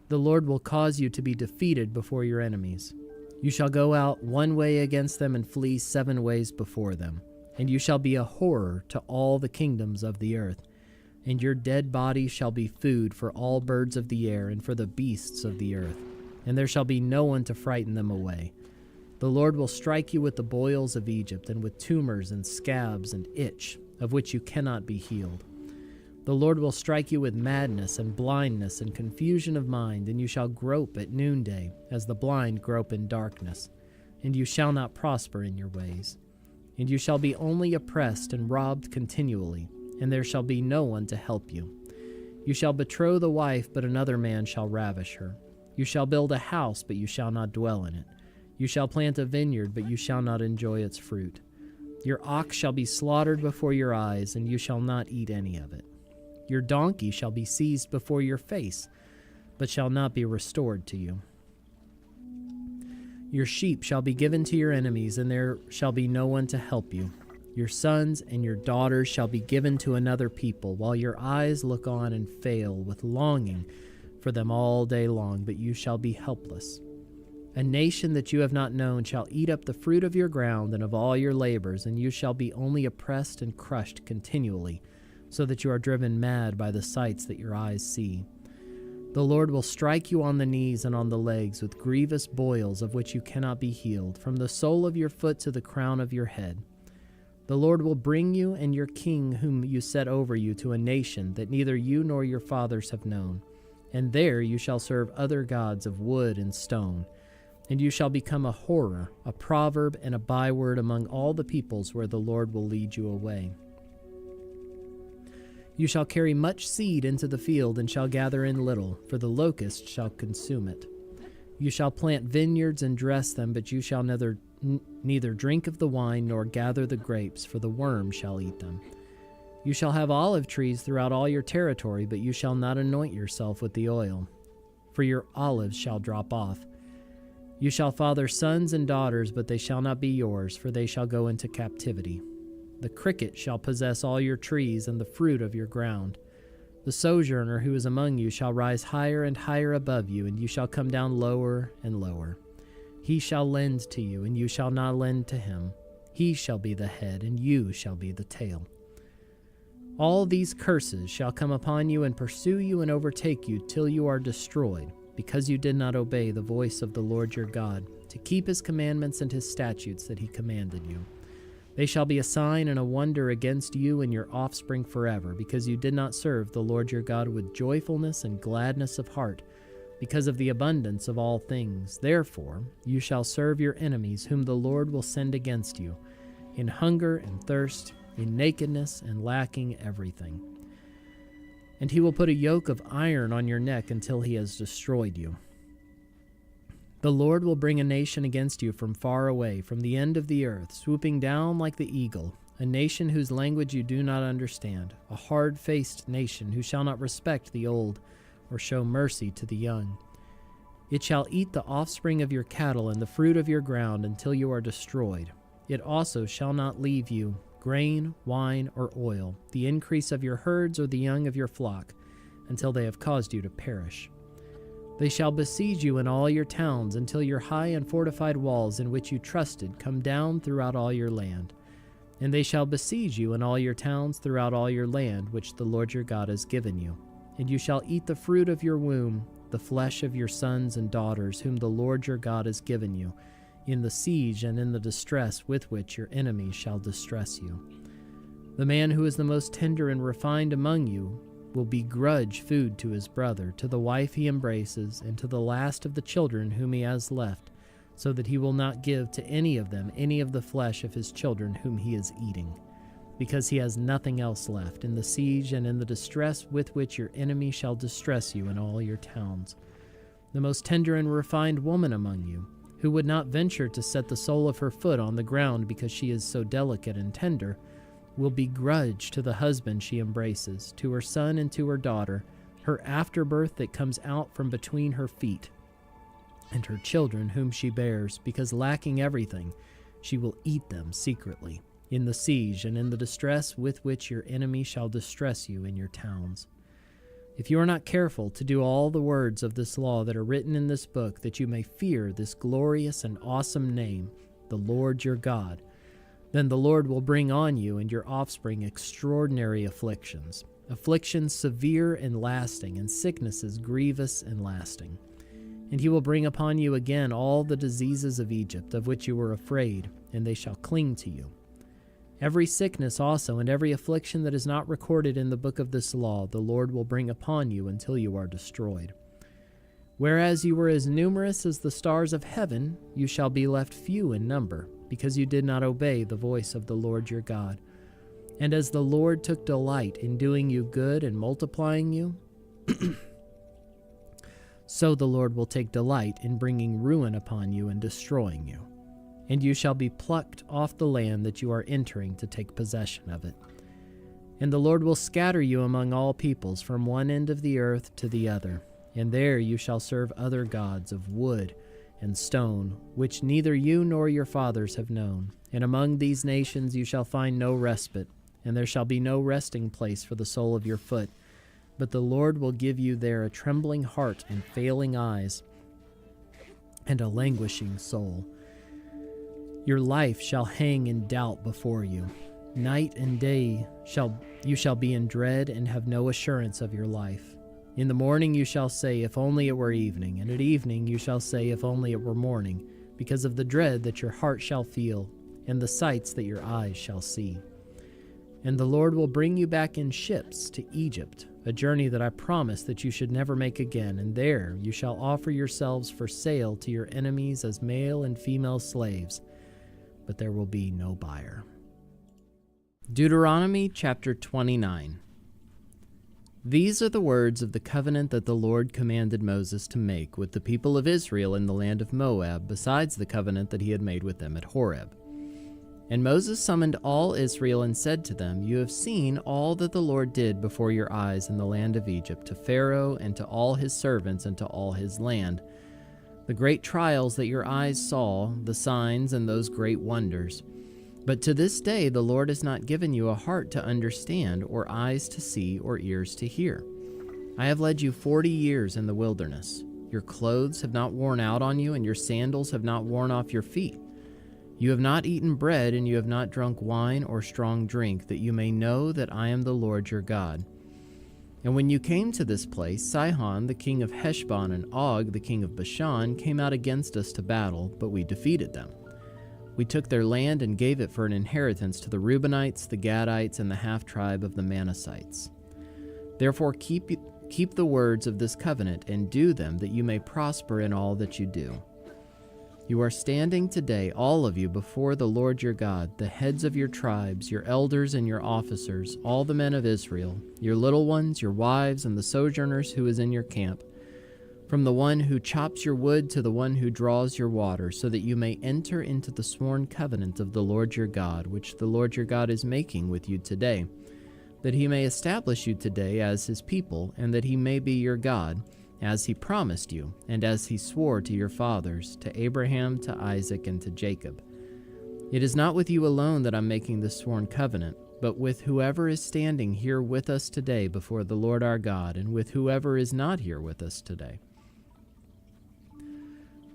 The Lord will cause you to be defeated before your enemies. You shall go out one way against them and flee 7 ways before them. And you shall be a horror to all the kingdoms of the earth. And your dead body shall be food for all birds of the air and for the beasts of the earth. And there shall be no one to frighten them away. The Lord will strike you with the boils of Egypt, and with tumors and scabs and itch, of which you cannot be healed. The Lord will strike you with madness and blindness and confusion of mind, and you shall grope at noonday, as the blind grope in darkness, and you shall not prosper in your ways. And you shall be only oppressed and robbed continually, and there shall be no one to help you. You shall betroth a wife, but another man shall ravish her. You shall build a house, but you shall not dwell in it. You shall plant a vineyard, but you shall not enjoy its fruit. Your ox shall be slaughtered before your eyes, and you shall not eat any of it. Your donkey shall be seized before your face, but shall not be restored to you. Your sheep shall be given to your enemies, and there shall be no one to help you. Your sons and your daughters shall be given to another people, while your eyes look on and fail with longing for them all day long, but you shall be helpless. A nation that you have not known shall eat up the fruit of your ground and of all your labors, and you shall be only oppressed and crushed continually, so that you are driven mad by the sights that your eyes see. The Lord will strike you on the knees and on the legs with grievous boils of which you cannot be healed, from the sole of your foot to the crown of your head. The Lord will bring you and your king whom you set over you to a nation that neither you nor your fathers have known, and there you shall serve other gods of wood and stone. And you shall become a horror, a proverb, and a byword among all the peoples where the Lord will lead you away. You shall carry much seed into the field, and shall gather in little, for the locust shall consume it. You shall plant vineyards and dress them, but you shall neither drink of the wine nor gather the grapes, for the worm shall eat them. You shall have olive trees throughout all your territory, but you shall not anoint yourself with the oil, for your olives shall drop off. You shall father sons and daughters, but they shall not be yours, for they shall go into captivity. The cricket shall possess all your trees and the fruit of your ground. The sojourner who is among you shall rise higher and higher above you, and you shall come down lower and lower. He shall lend to you, and you shall not lend to him. He shall be the head, and you shall be the tail. All these curses shall come upon you and pursue you and overtake you till you are destroyed, because you did not obey the voice of the Lord your God, to keep his commandments and his statutes that he commanded you. They shall be a sign and a wonder against you and your offspring forever, because you did not serve the Lord your God with joyfulness and gladness of heart, because of the abundance of all things. Therefore you shall serve your enemies, whom the Lord will send against you, in hunger and thirst, in nakedness and lacking everything. And he will put a yoke of iron on your neck until he has destroyed you. The Lord will bring a nation against you from far away, from the end of the earth, swooping down like the eagle, a nation whose language you do not understand, a hard-faced nation who shall not respect the old or show mercy to the young. It shall eat the offspring of your cattle and the fruit of your ground until you are destroyed. It also shall not leave you grain, wine, or oil, the increase of your herds or the young of your flock, until they have caused you to perish. They shall besiege you in all your towns until your high and fortified walls in which you trusted come down throughout all your land. And they shall besiege you in all your towns throughout all your land, which the Lord your God has given you. And you shall eat the fruit of your womb, the flesh of your sons and daughters, whom the Lord your God has given you, in the siege and in the distress with which your enemies shall distress you. The man who is the most tender and refined among you will begrudge food to his brother, to the wife he embraces, and to the last of the children whom he has left, so that he will not give to any of them any of the flesh of his children whom he is eating, because he has nothing else left, in the siege and in the distress with which your enemy shall distress you in all your towns. The most tender and refined woman among you, who would not venture to set the sole of her foot on the ground because she is so delicate and tender, will begrudge to the husband she embraces, to her son and to her daughter, her afterbirth that comes out from between her feet, and her children whom she bears, because lacking everything, she will eat them secretly, in the siege and in the distress with which your enemy shall distress you in your towns. If you are not careful to do all the words of this law that are written in this book, that you may fear this glorious and awesome name, the Lord your God, then the Lord will bring on you and your offspring extraordinary afflictions, afflictions severe and lasting, and sicknesses grievous and lasting. And he will bring upon you again all the diseases of Egypt, of which you were afraid, and they shall cling to you. Every sickness also and every affliction that is not recorded in the book of this law, the Lord will bring upon you until you are destroyed. Whereas you were as numerous as the stars of heaven, you shall be left few in number, because you did not obey the voice of the Lord your God. And as the Lord took delight in doing you good and multiplying you, so the Lord will take delight in bringing ruin upon you and destroying you. And you shall be plucked off the land that you are entering to take possession of it. And the Lord will scatter you among all peoples from one end of the earth to the other, and there you shall serve other gods of wood and stone, which neither you nor your fathers have known. And among these nations you shall find no respite, and there shall be no resting place for the sole of your foot. But the Lord will give you there a trembling heart and failing eyes, and a languishing soul. Your life shall hang in doubt before you. Night and day you shall be in dread and have no assurance of your life. In the morning you shall say, if only it were evening, and at evening you shall say, if only it were morning, because of the dread that your heart shall feel, and the sights that your eyes shall see. And the Lord will bring you back in ships to Egypt, a journey that I promised that you should never make again, and there you shall offer yourselves for sale to your enemies as male and female slaves, but there will be no buyer. Deuteronomy chapter 29. These are the words of the covenant that the Lord commanded Moses to make with the people of Israel in the land of Moab, besides the covenant that he had made with them at Horeb. And Moses summoned all Israel and said to them, You have seen all that the Lord did before your eyes in the land of Egypt, to Pharaoh and to all his servants and to all his land, the great trials that your eyes saw, the signs and those great wonders. But to this day the Lord has not given you a heart to understand, or eyes to see, or ears to hear. I have led you 40 years in the wilderness. Your clothes have not worn out on you, and your sandals have not worn off your feet. You have not eaten bread, and you have not drunk wine or strong drink, that you may know that I am the Lord your God. And when you came to this place, Sihon the king of Heshbon and Og the king of Bashan came out against us to battle, but we defeated them. We took their land and gave it for an inheritance to the Reubenites, the Gadites, and the half-tribe of the Manassites. Therefore keep Keep the words of this covenant and do them, that you may prosper in all that you do. You are standing today, all of you, before the Lord your God, the heads of your tribes, your elders and your officers, all the men of Israel, your little ones, your wives, and the sojourners who is in your camp, from the one who chops your wood to the one who draws your water, so that you may enter into the sworn covenant of the Lord your God, which the Lord your God is making with you today, that he may establish you today as his people, and that he may be your God, as he promised you, and as he swore to your fathers, to Abraham, to Isaac, and to Jacob. It is not with you alone that I'm making this sworn covenant, but with whoever is standing here with us today before the Lord our God, and with whoever is not here with us today.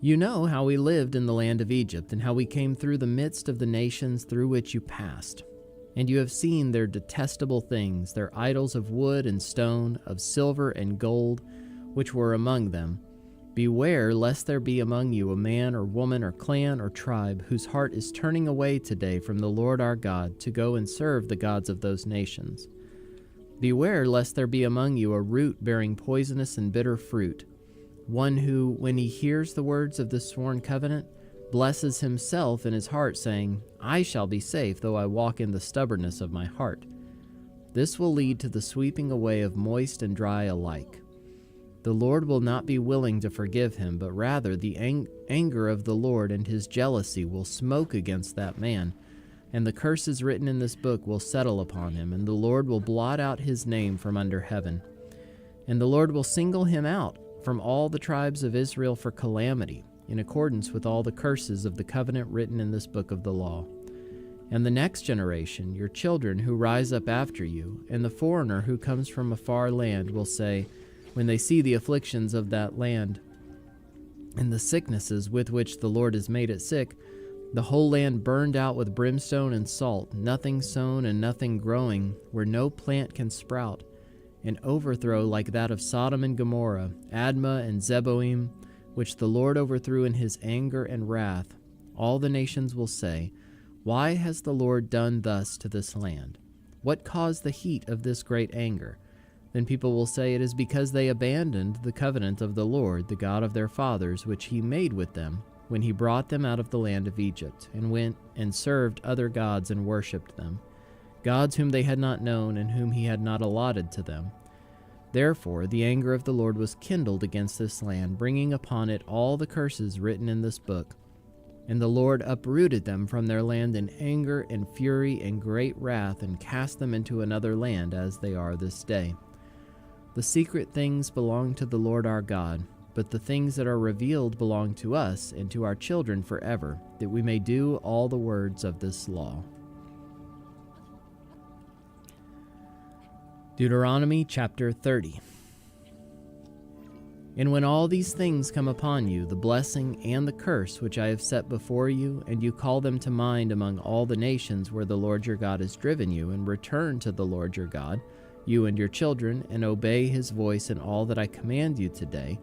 You know how we lived in the land of Egypt, and how we came through the midst of the nations through which you passed. And you have seen their detestable things, their idols of wood and stone, of silver and gold, which were among them. Beware lest there be among you a man or woman or clan or tribe whose heart is turning away today from the Lord our God to go and serve the gods of those nations. Beware lest there be among you a root bearing poisonous and bitter fruit, one who, when he hears the words of this sworn covenant, blesses himself in his heart, saying, I shall be safe, though I walk in the stubbornness of my heart. This will lead to the sweeping away of moist and dry alike. The Lord will not be willing to forgive him, but rather the anger of the Lord and his jealousy will smoke against that man, and the curses written in this book will settle upon him, and the Lord will blot out his name from under heaven. And the Lord will single him out from all the tribes of Israel for calamity, in accordance with all the curses of the covenant written in this book of the law. And the next generation, your children who rise up after you, and the foreigner who comes from a far land will say, when they see the afflictions of that land and the sicknesses with which the Lord has made it sick, the whole land burned out with brimstone and salt, nothing sown and nothing growing, where no plant can sprout, an overthrow like that of Sodom and Gomorrah, Admah and Zeboim, which the Lord overthrew in his anger and wrath. All the nations will say, why has the Lord done thus to this land? What caused the heat of this great anger? Then people will say, it is because they abandoned the covenant of the Lord, the God of their fathers, which he made with them when he brought them out of the land of Egypt, and went and served other gods and worshipped them, gods whom they had not known and whom he had not allotted to them. Therefore the anger of the Lord was kindled against this land, bringing upon it all the curses written in this book. And the Lord uprooted them from their land in anger and fury and great wrath, and cast them into another land, as they are this day. The secret things belong to the Lord our God, but the things that are revealed belong to us and to our children forever, that we may do all the words of this law. Deuteronomy chapter 30. And when all these things come upon you, the blessing and the curse which I have set before you, and you call them to mind among all the nations where the Lord your God has driven you, and return to the Lord your God, you and your children, and obey his voice in all that I command you today,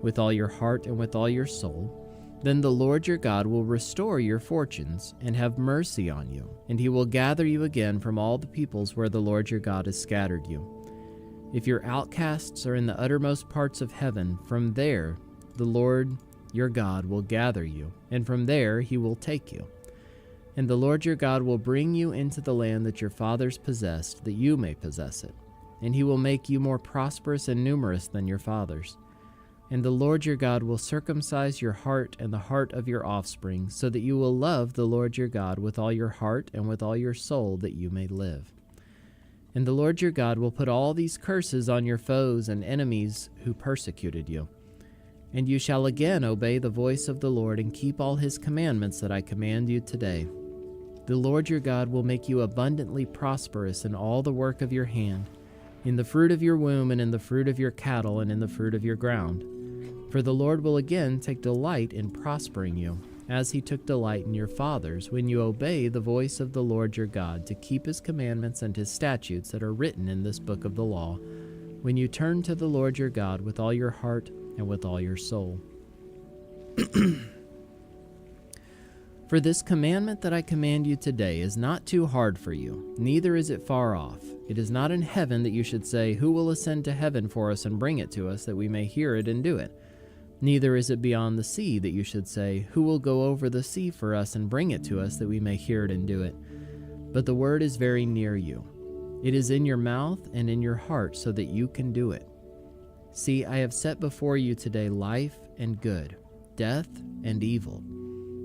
with all your heart and with all your soul, then the Lord your God will restore your fortunes and have mercy on you, and he will gather you again from all the peoples where the Lord your God has scattered you. If your outcasts are in the uttermost parts of heaven, from there the Lord your God will gather you, and from there he will take you. And the Lord your God will bring you into the land that your fathers possessed, that you may possess it. And he will make you more prosperous and numerous than your fathers. And the Lord your God will circumcise your heart and the heart of your offspring, so that you will love the Lord your God with all your heart and with all your soul, that you may live. And the Lord your God will put all these curses on your foes and enemies who persecuted you. And you shall again obey the voice of the Lord and keep all his commandments that I command you today. The Lord your God will make you abundantly prosperous in all the work of your hand, in the fruit of your womb, and in the fruit of your cattle, and in the fruit of your ground. For the Lord will again take delight in prospering you, as he took delight in your fathers, when you obey the voice of the Lord your God, to keep his commandments and his statutes that are written in this book of the law, when you turn to the Lord your God with all your heart and with all your soul. For this commandment that I command you today is not too hard for you, neither is it far off. It is not in heaven that you should say, Who will ascend to heaven for us and bring it to us, that we may hear it and do it? Neither is it beyond the sea that you should say, Who will go over the sea for us and bring it to us, that we may hear it and do it? But the word is very near you. It is in your mouth and in your heart, so that you can do it. See, I have set before you today life and good, death and evil.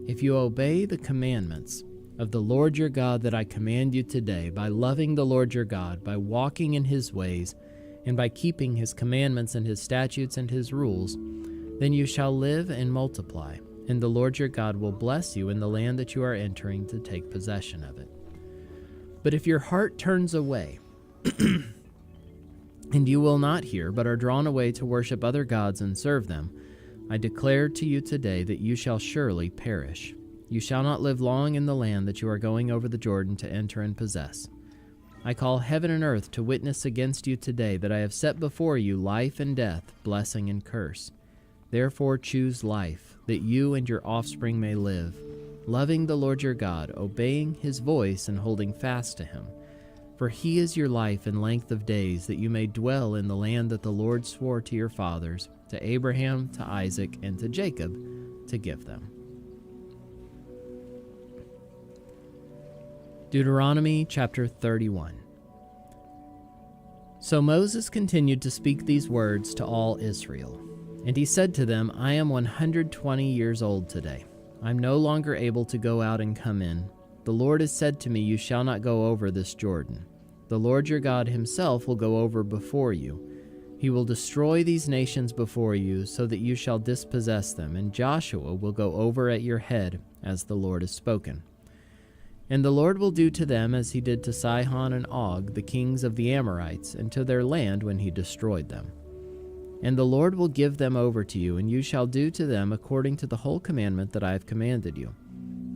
If you obey the commandments of the Lord your God that I command you today, by loving the Lord your God, by walking in his ways, and by keeping his commandments and his statutes and his rules, then you shall live and multiply, and the Lord your God will bless you in the land that you are entering to take possession of it. But if your heart turns away, and you will not hear, but are drawn away to worship other gods and serve them, I declare to you today that you shall surely perish. You shall not live long in the land that you are going over the Jordan to enter and possess. I call heaven and earth to witness against you today that I have set before you life and death, blessing and curse. Therefore choose life, that you and your offspring may live, loving the Lord your God, obeying his voice and holding fast to him. For he is your life and length of days, that you may dwell in the land that the Lord swore to your fathers, to Abraham, to Isaac, and to Jacob, to give them. Deuteronomy chapter 31. So Moses continued to speak these words to all Israel. And he said to them, I am 120 years old today. I am no longer able to go out and come in. The Lord has said to me, You shall not go over this Jordan. The Lord your God himself will go over before you. He will destroy these nations before you, so that you shall dispossess them, and Joshua will go over at your head, as the Lord has spoken. And the Lord will do to them as he did to Sihon and Og, the kings of the Amorites, and to their land when he destroyed them. And the Lord will give them over to you, and you shall do to them according to the whole commandment that I have commanded you.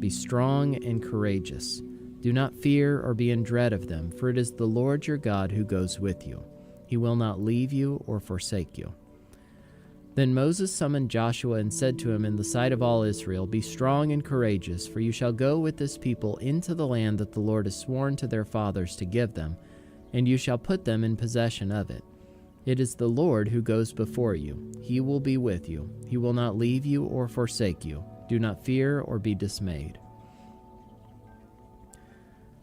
Be strong and courageous. Do not fear or be in dread of them, for it is the Lord your God who goes with you. He will not leave you or forsake you. Then Moses summoned Joshua and said to him in the sight of all Israel, Be strong and courageous, for you shall go with this people into the land that the Lord has sworn to their fathers to give them, and you shall put them in possession of it. It is the Lord who goes before you. He will be with you. He will not leave you or forsake you. Do not fear or be dismayed.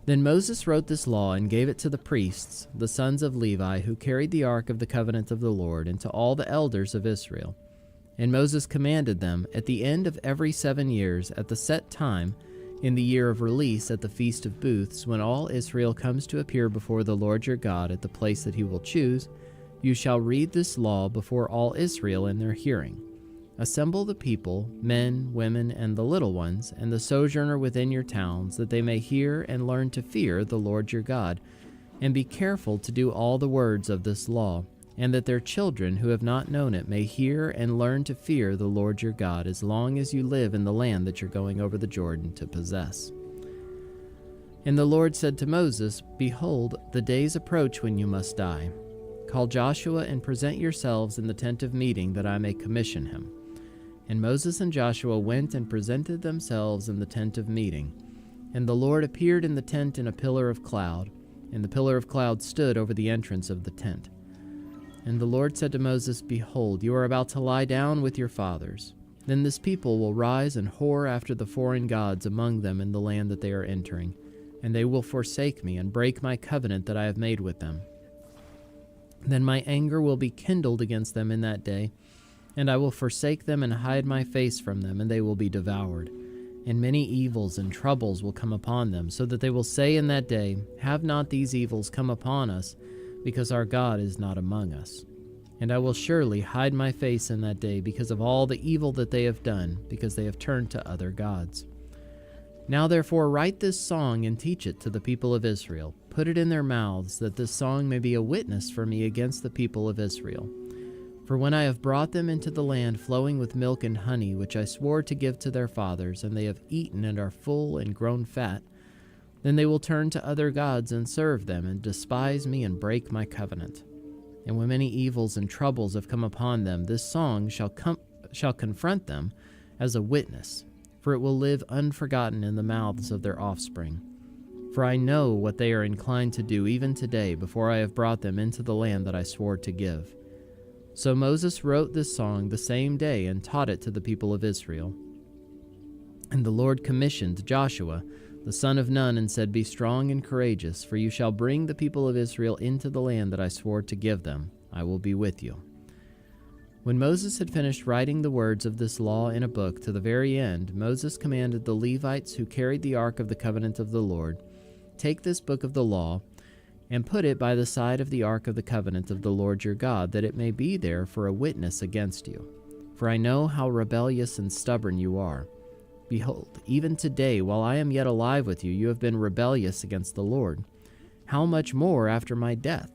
Then Moses wrote this law and gave it to the priests, the sons of Levi, who carried the ark of the covenant of the Lord, and to all the elders of Israel. And Moses commanded them, at the end of every 7 years, at the set time, in the year of release at the Feast of Booths, when all Israel comes to appear before the Lord your God at the place that he will choose, you shall read this law before all Israel in their hearing. Assemble the people, men, women, and the little ones, and the sojourner within your towns, that they may hear and learn to fear the Lord your God, and be careful to do all the words of this law, and that their children who have not known it may hear and learn to fear the Lord your God, as long as you live in the land that you're going over the Jordan to possess. And the Lord said to Moses, Behold, the days approach when you must die. Call Joshua and present yourselves in the tent of meeting, that I may commission him. And Moses and Joshua went and presented themselves in the tent of meeting. And the Lord appeared in the tent in a pillar of cloud, and the pillar of cloud stood over the entrance of the tent. And the Lord said to Moses, Behold, you are about to lie down with your fathers. Then this people will rise and whore after the foreign gods among them in the land that they are entering, and they will forsake me and break my covenant that I have made with them. Then my anger will be kindled against them in that day, and I will forsake them and hide my face from them, and they will be devoured. And many evils and troubles will come upon them, so that they will say in that day, Have not these evils come upon us, because our God is not among us? And I will surely hide my face in that day because of all the evil that they have done, because they have turned to other gods. Now therefore write this song and teach it to the people of Israel. Put it in their mouths, that this song may be a witness for me against the people of Israel. For when I have brought them into the land flowing with milk and honey, which I swore to give to their fathers, and they have eaten and are full and grown fat, then they will turn to other gods and serve them, and despise me and break my covenant. And when many evils and troubles have come upon them, this song shall confront them as a witness, for it will live unforgotten in the mouths of their offspring. For I know what they are inclined to do even today, before I have brought them into the land that I swore to give." So Moses wrote this song the same day and taught it to the people of Israel. And the Lord commissioned Joshua, the son of Nun, and said, "Be strong and courageous, for you shall bring the people of Israel into the land that I swore to give them. I will be with you." When Moses had finished writing the words of this law in a book to the very end, Moses commanded the Levites who carried the ark of the covenant of the Lord, "Take this book of the law and put it by the side of the ark of the covenant of the Lord your God, that it may be there for a witness against you. For I know how rebellious and stubborn you are. Behold, even today, while I am yet alive with you, you have been rebellious against the Lord. How much more after my death?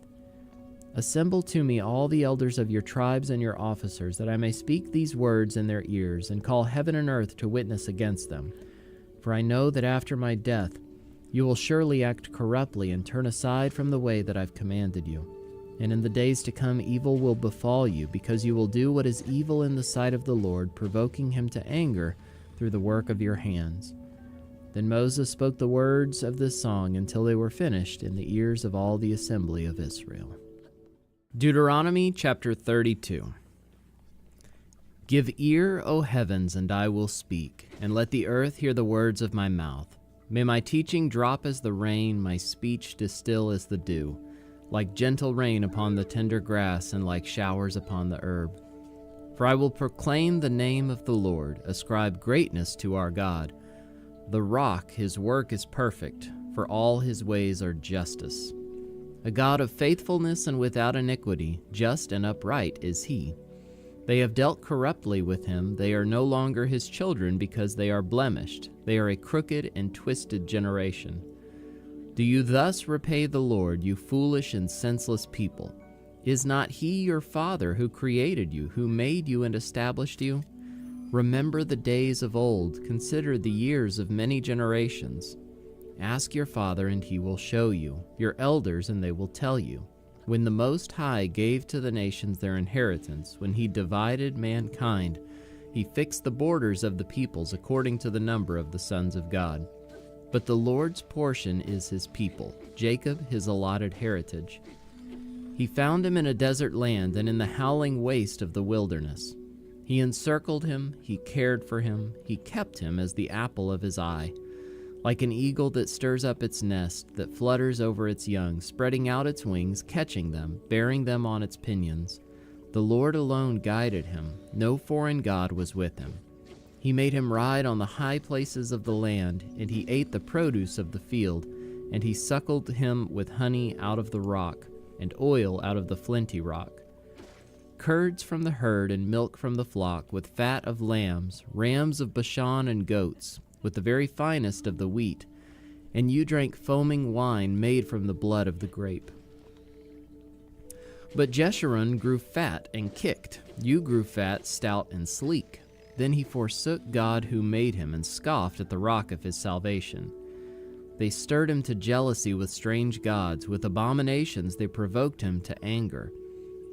Assemble to me all the elders of your tribes and your officers, that I may speak these words in their ears, and call heaven and earth to witness against them. For I know that after my death you will surely act corruptly and turn aside from the way that I've commanded you. And in the days to come evil will befall you, because you will do what is evil in the sight of the Lord, provoking him to anger through the work of your hands." Then Moses spoke the words of this song until they were finished in the ears of all the assembly of Israel. Deuteronomy chapter 32. Give ear, O heavens, and I will speak, and let the earth hear the words of my mouth. May my teaching drop as the rain, my speech distill as the dew, like gentle rain upon the tender grass and like showers upon the herb. For I will proclaim the name of the Lord, ascribe greatness to our God. The rock, his work is perfect, for all his ways are justice. A God of faithfulness and without iniquity, just and upright is he. They have dealt corruptly with him, they are no longer his children because they are blemished. They are a crooked and twisted generation. Do you thus repay the Lord, you foolish and senseless people? Is not he your father who created you, who made you and established you? Remember the days of old, consider the years of many generations. Ask your father, and he will show you, your elders, and they will tell you. When the Most High gave to the nations their inheritance, when he divided mankind, he fixed the borders of the peoples according to the number of the sons of God. But the Lord's portion is his people, Jacob his allotted heritage. He found him in a desert land and in the howling waste of the wilderness. He encircled him, he cared for him, he kept him as the apple of his eye. Like an eagle that stirs up its nest, that flutters over its young, spreading out its wings, catching them, bearing them on its pinions. The Lord alone guided him, no foreign god was with him. He made him ride on the high places of the land, and he ate the produce of the field, and he suckled him with honey out of the rock, and oil out of the flinty rock. Curds from the herd and milk from the flock, with fat of lambs, rams of Bashan and goats, with the very finest of the wheat, and you drank foaming wine made from the blood of the grape. But Jeshurun grew fat and kicked. You grew fat, stout, and sleek. Then he forsook God who made him and scoffed at the rock of his salvation. They stirred him to jealousy with strange gods. With abominations they provoked him to anger.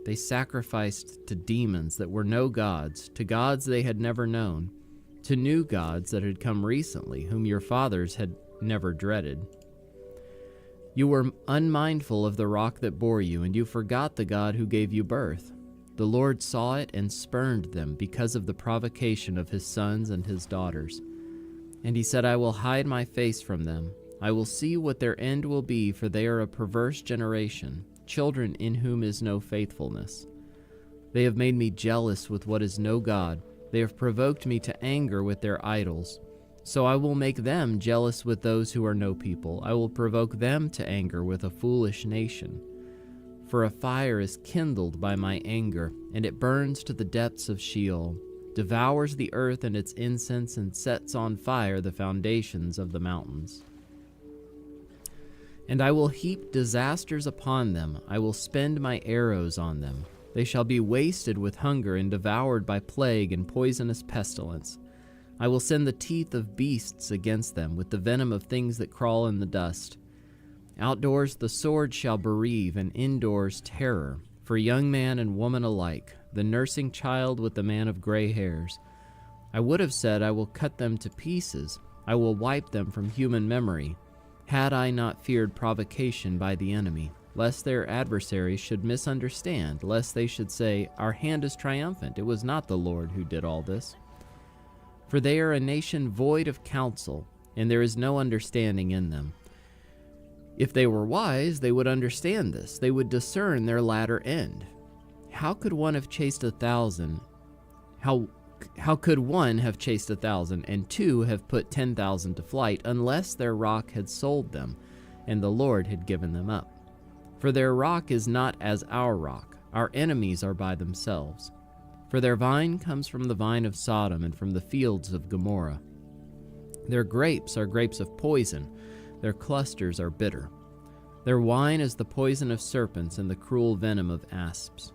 They sacrificed to demons that were no gods, to gods they had never known, to new gods that had come recently, whom your fathers had never dreaded. You were unmindful of the rock that bore you, and you forgot the God who gave you birth. The Lord saw it and spurned them because of the provocation of his sons and his daughters. And he said, I will hide my face from them. I will see what their end will be, for they are a perverse generation, children in whom is no faithfulness. They have made me jealous with what is no God. They have provoked me to anger with their idols. So I will make them jealous with those who are no people. I will provoke them to anger with a foolish nation. For a fire is kindled by my anger, and it burns to the depths of Sheol, devours the earth and its incense, and sets on fire the foundations of the mountains. And I will heap disasters upon them. I will spend my arrows on them. They shall be wasted with hunger and devoured by plague and poisonous pestilence. I will send the teeth of beasts against them, with the venom of things that crawl in the dust. Outdoors the sword shall bereave, and indoors terror, for young man and woman alike, the nursing child with the man of gray hairs. I would have said, I will cut them to pieces, I will wipe them from human memory, had I not feared provocation by the enemy, lest their adversaries should misunderstand, lest they should say, our hand is triumphant, it was not the Lord who did all this. For they are a nation void of counsel, and there is no understanding in them. If they were wise, they would understand this, they would discern their latter end. How could one have chased 1,000? How could one have chased 1,000, and two have put 10,000 to flight, unless their rock had sold them, and the Lord had given them up? For their rock is not as our rock, our enemies are by themselves. For their vine comes from the vine of Sodom, and from the fields of Gomorrah. Their grapes are grapes of poison, their clusters are bitter. Their wine is the poison of serpents, and the cruel venom of asps.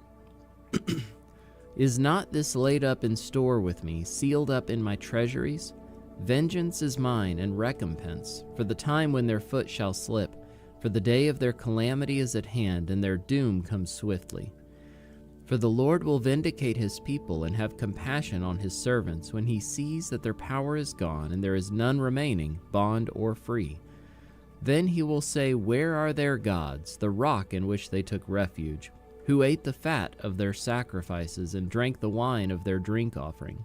Is not this laid up in store with me, sealed up in my treasuries? Vengeance is mine, and recompense, for the time when their foot shall slip, for the day of their calamity is at hand, and their doom comes swiftly. For the Lord will vindicate his people, and have compassion on his servants, when he sees that their power is gone, and there is none remaining, bond or free. Then he will say, where are their gods, the rock in which they took refuge, who ate the fat of their sacrifices and drank the wine of their drink offering?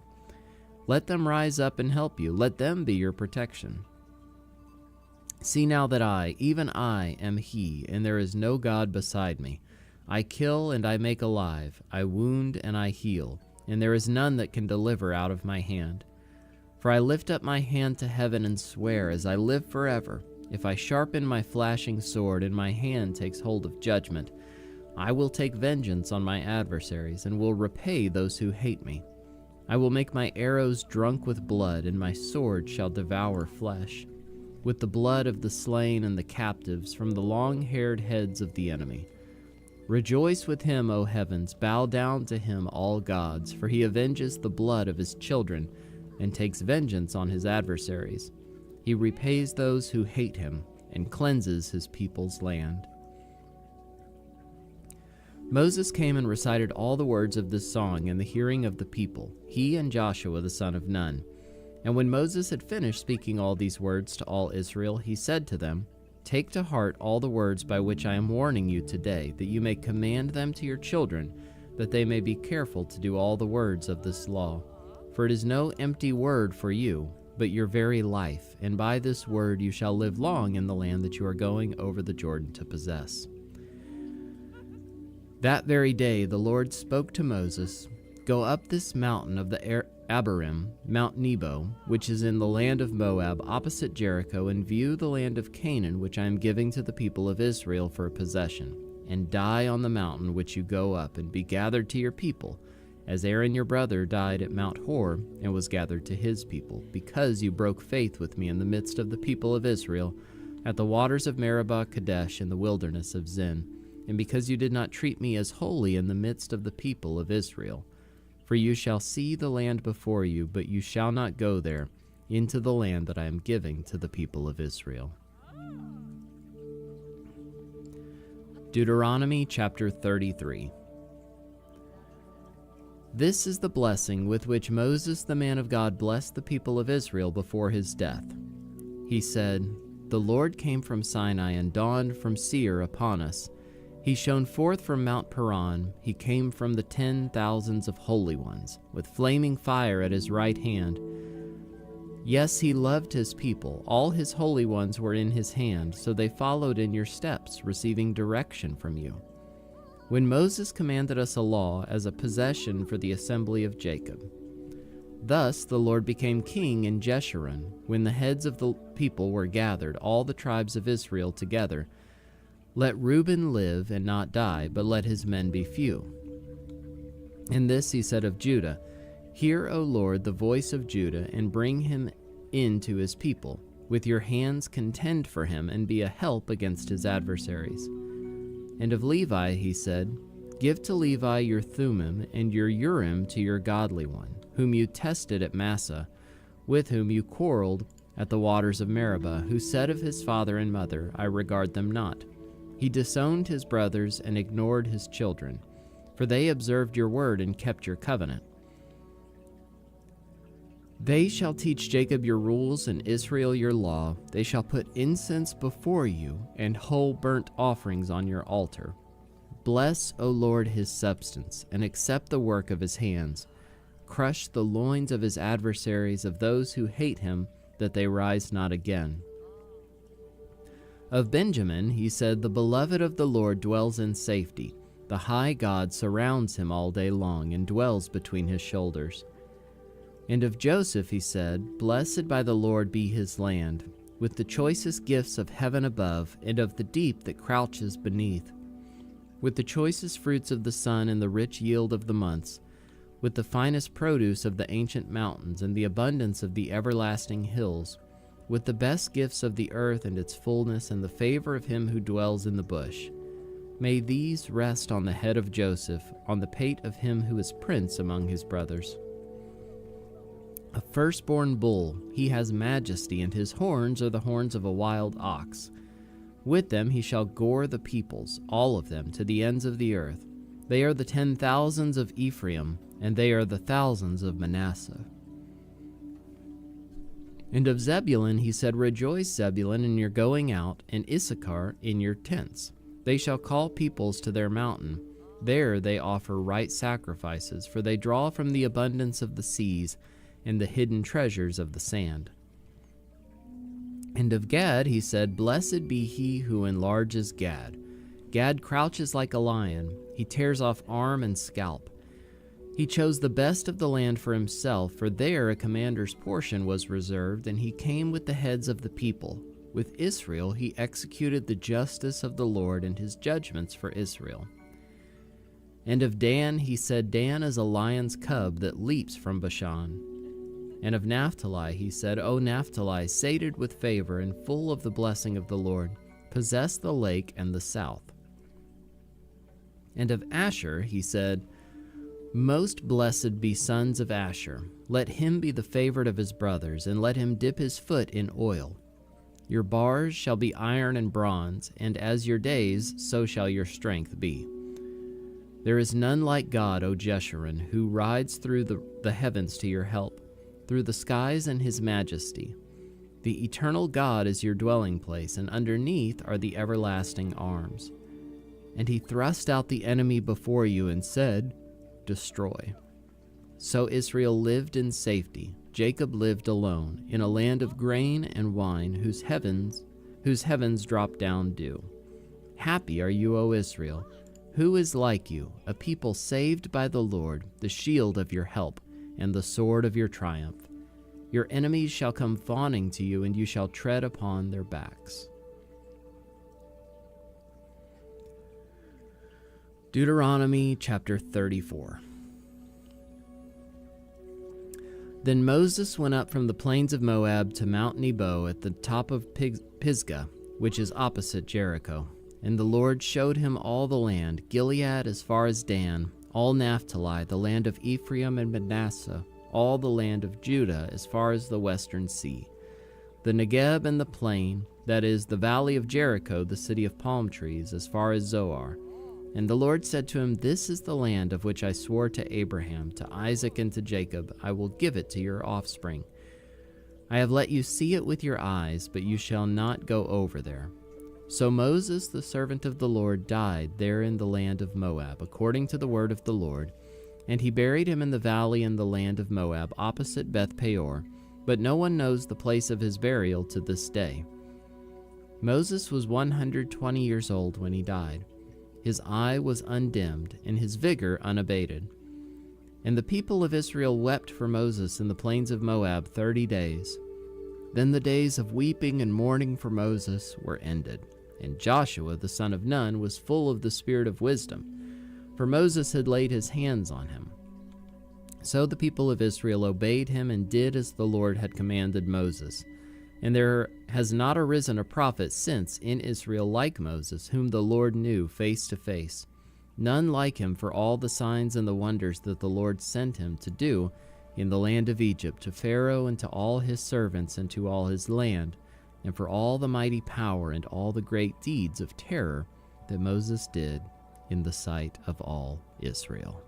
Let them rise up and help you. Let them be your protection. See now that I, even I, am he, and there is no God beside me. I kill and I make alive. I wound and I heal, and there is none that can deliver out of my hand. For I lift up my hand to heaven and swear, as I live forever, if I sharpen my flashing sword and my hand takes hold of judgment, I will take vengeance on my adversaries, and will repay those who hate me. I will make my arrows drunk with blood, and my sword shall devour flesh, with the blood of the slain and the captives from the long-haired heads of the enemy. Rejoice with him, O heavens, bow down to him, all gods, for he avenges the blood of his children, and takes vengeance on his adversaries. He repays those who hate him, and cleanses his people's land. Moses came and recited all the words of this song in the hearing of the people, he and Joshua the son of Nun. And when Moses had finished speaking all these words to all Israel, he said to them, take to heart all the words by which I am warning you today, that you may command them to your children, that they may be careful to do all the words of this law. For it is no empty word for you, but your very life, and by this word you shall live long in the land that you are going over the Jordan to possess. That very day the Lord spoke to Moses, go up this mountain of the Abarim, Mount Nebo, which is in the land of Moab, opposite Jericho, and view the land of Canaan, which I am giving to the people of Israel for a possession, and die on the mountain which you go up, and be gathered to your people, as Aaron your brother died at Mount Hor, and was gathered to his people, because you broke faith with me in the midst of the people of Israel, at the waters of Meribah Kadesh in the wilderness of Zin, and because you did not treat me as holy in the midst of the people of Israel. For you shall see the land before you, but you shall not go there, into the land that I am giving to the people of Israel. Deuteronomy chapter 33. This is the blessing with which Moses the man of God blessed the people of Israel before his death. He said, the Lord came from Sinai and dawned from Seir upon us. He shone forth from Mount Paran, he came from the 10,000s of holy ones, with flaming fire at his right hand. Yes, he loved his people, all his holy ones were in his hand, so they followed in your steps, receiving direction from you. When Moses commanded us a law as a possession for the assembly of Jacob. Thus the Lord became king in Jeshurun, when the heads of the people were gathered, all the tribes of Israel together. Let Reuben live and not die, but let his men be few. And this he said of Judah, hear, O Lord, the voice of Judah, and bring him in to his people. With your hands contend for him, and be a help against his adversaries. And of Levi he said, give to Levi your Thummim, and your Urim to your godly one, whom you tested at Massah, with whom you quarreled at the waters of Meribah, who said of his father and mother, I regard them not. He disowned his brothers and ignored his children, for they observed your word and kept your covenant. They shall teach Jacob your rules and Israel your law. They shall put incense before you and whole burnt offerings on your altar. Bless, O Lord, his substance, and accept the work of his hands. Crush the loins of his adversaries, of those who hate him, that they rise not again. Of Benjamin he said, the beloved of the Lord dwells in safety. The high God surrounds him all day long and dwells between his shoulders. And of Joseph he said, blessed by the Lord be his land, with the choicest gifts of heaven above, and of the deep that crouches beneath, with the choicest fruits of the sun and the rich yield of the months, with the finest produce of the ancient mountains and the abundance of the everlasting hills, with the best gifts of the earth and its fullness and the favor of him who dwells in the bush. May these rest on the head of Joseph, on the pate of him who is prince among his brothers. A firstborn bull, he has majesty, and his horns are the horns of a wild ox. With them he shall gore the peoples, all of them, to the ends of the earth. They are the 10,000s of Ephraim, and they are the thousands of Manasseh. And of Zebulun he said, rejoice, Zebulun, in your going out, and Issachar in your tents. They shall call peoples to their mountain. There they offer right sacrifices, for they draw from the abundance of the seas and the hidden treasures of the sand. And of Gad he said, blessed be he who enlarges Gad. Gad crouches like a lion. He tears off arm and scalp. He chose the best of the land for himself, for there a commander's portion was reserved, and he came with the heads of the people. With Israel he executed the justice of the Lord and his judgments for Israel. And of Dan he said, Dan is a lion's cub that leaps from Bashan. And of Naphtali he said, O Naphtali, sated with favor and full of the blessing of the Lord, possess the lake and the south. And of Asher he said, most blessed be sons of Asher. Let him be the favorite of his brothers, and let him dip his foot in oil. Your bars shall be iron and bronze, and as your days, so shall your strength be. There is none like God, O Jeshurun, who rides through the heavens to your help, through the skies in his majesty. The eternal God is your dwelling place, and underneath are the everlasting arms. And he thrust out the enemy before you and said, destroy. So Israel lived in safety. Jacob lived alone, in a land of grain and wine, whose heavens drop down dew. Happy are you, O Israel. Who is like you, a people saved by the Lord, the shield of your help, and the sword of your triumph? Your enemies shall come fawning to you, and you shall tread upon their backs. Deuteronomy chapter 34. Then Moses went up from the plains of Moab to Mount Nebo at the top of Pisgah, which is opposite Jericho. And the Lord showed him all the land, Gilead as far as Dan, all Naphtali, the land of Ephraim and Manasseh, all the land of Judah as far as the western sea, the Negeb and the plain, that is, the valley of Jericho, the city of palm trees, as far as Zoar. And the Lord said to him, this is the land of which I swore to Abraham, to Isaac, and to Jacob. I will give it to your offspring. I have let you see it with your eyes, but you shall not go over there. So Moses, the servant of the Lord, died there in the land of Moab, according to the word of the Lord. And he buried him in the valley in the land of Moab, opposite Beth Peor. But no one knows the place of his burial to this day. Moses was 120 years old when he died. His eye was undimmed, and his vigor unabated. And the people of Israel wept for Moses in the plains of Moab 30 days. Then the days of weeping and mourning for Moses were ended, and Joshua the son of Nun was full of the spirit of wisdom, for Moses had laid his hands on him. So the people of Israel obeyed him and did as the Lord had commanded Moses. And there has not arisen a prophet since in Israel like Moses, whom the Lord knew face to face. None like him for all the signs and the wonders that the Lord sent him to do in the land of Egypt, to Pharaoh and to all his servants and to all his land, and for all the mighty power and all the great deeds of terror that Moses did in the sight of all Israel.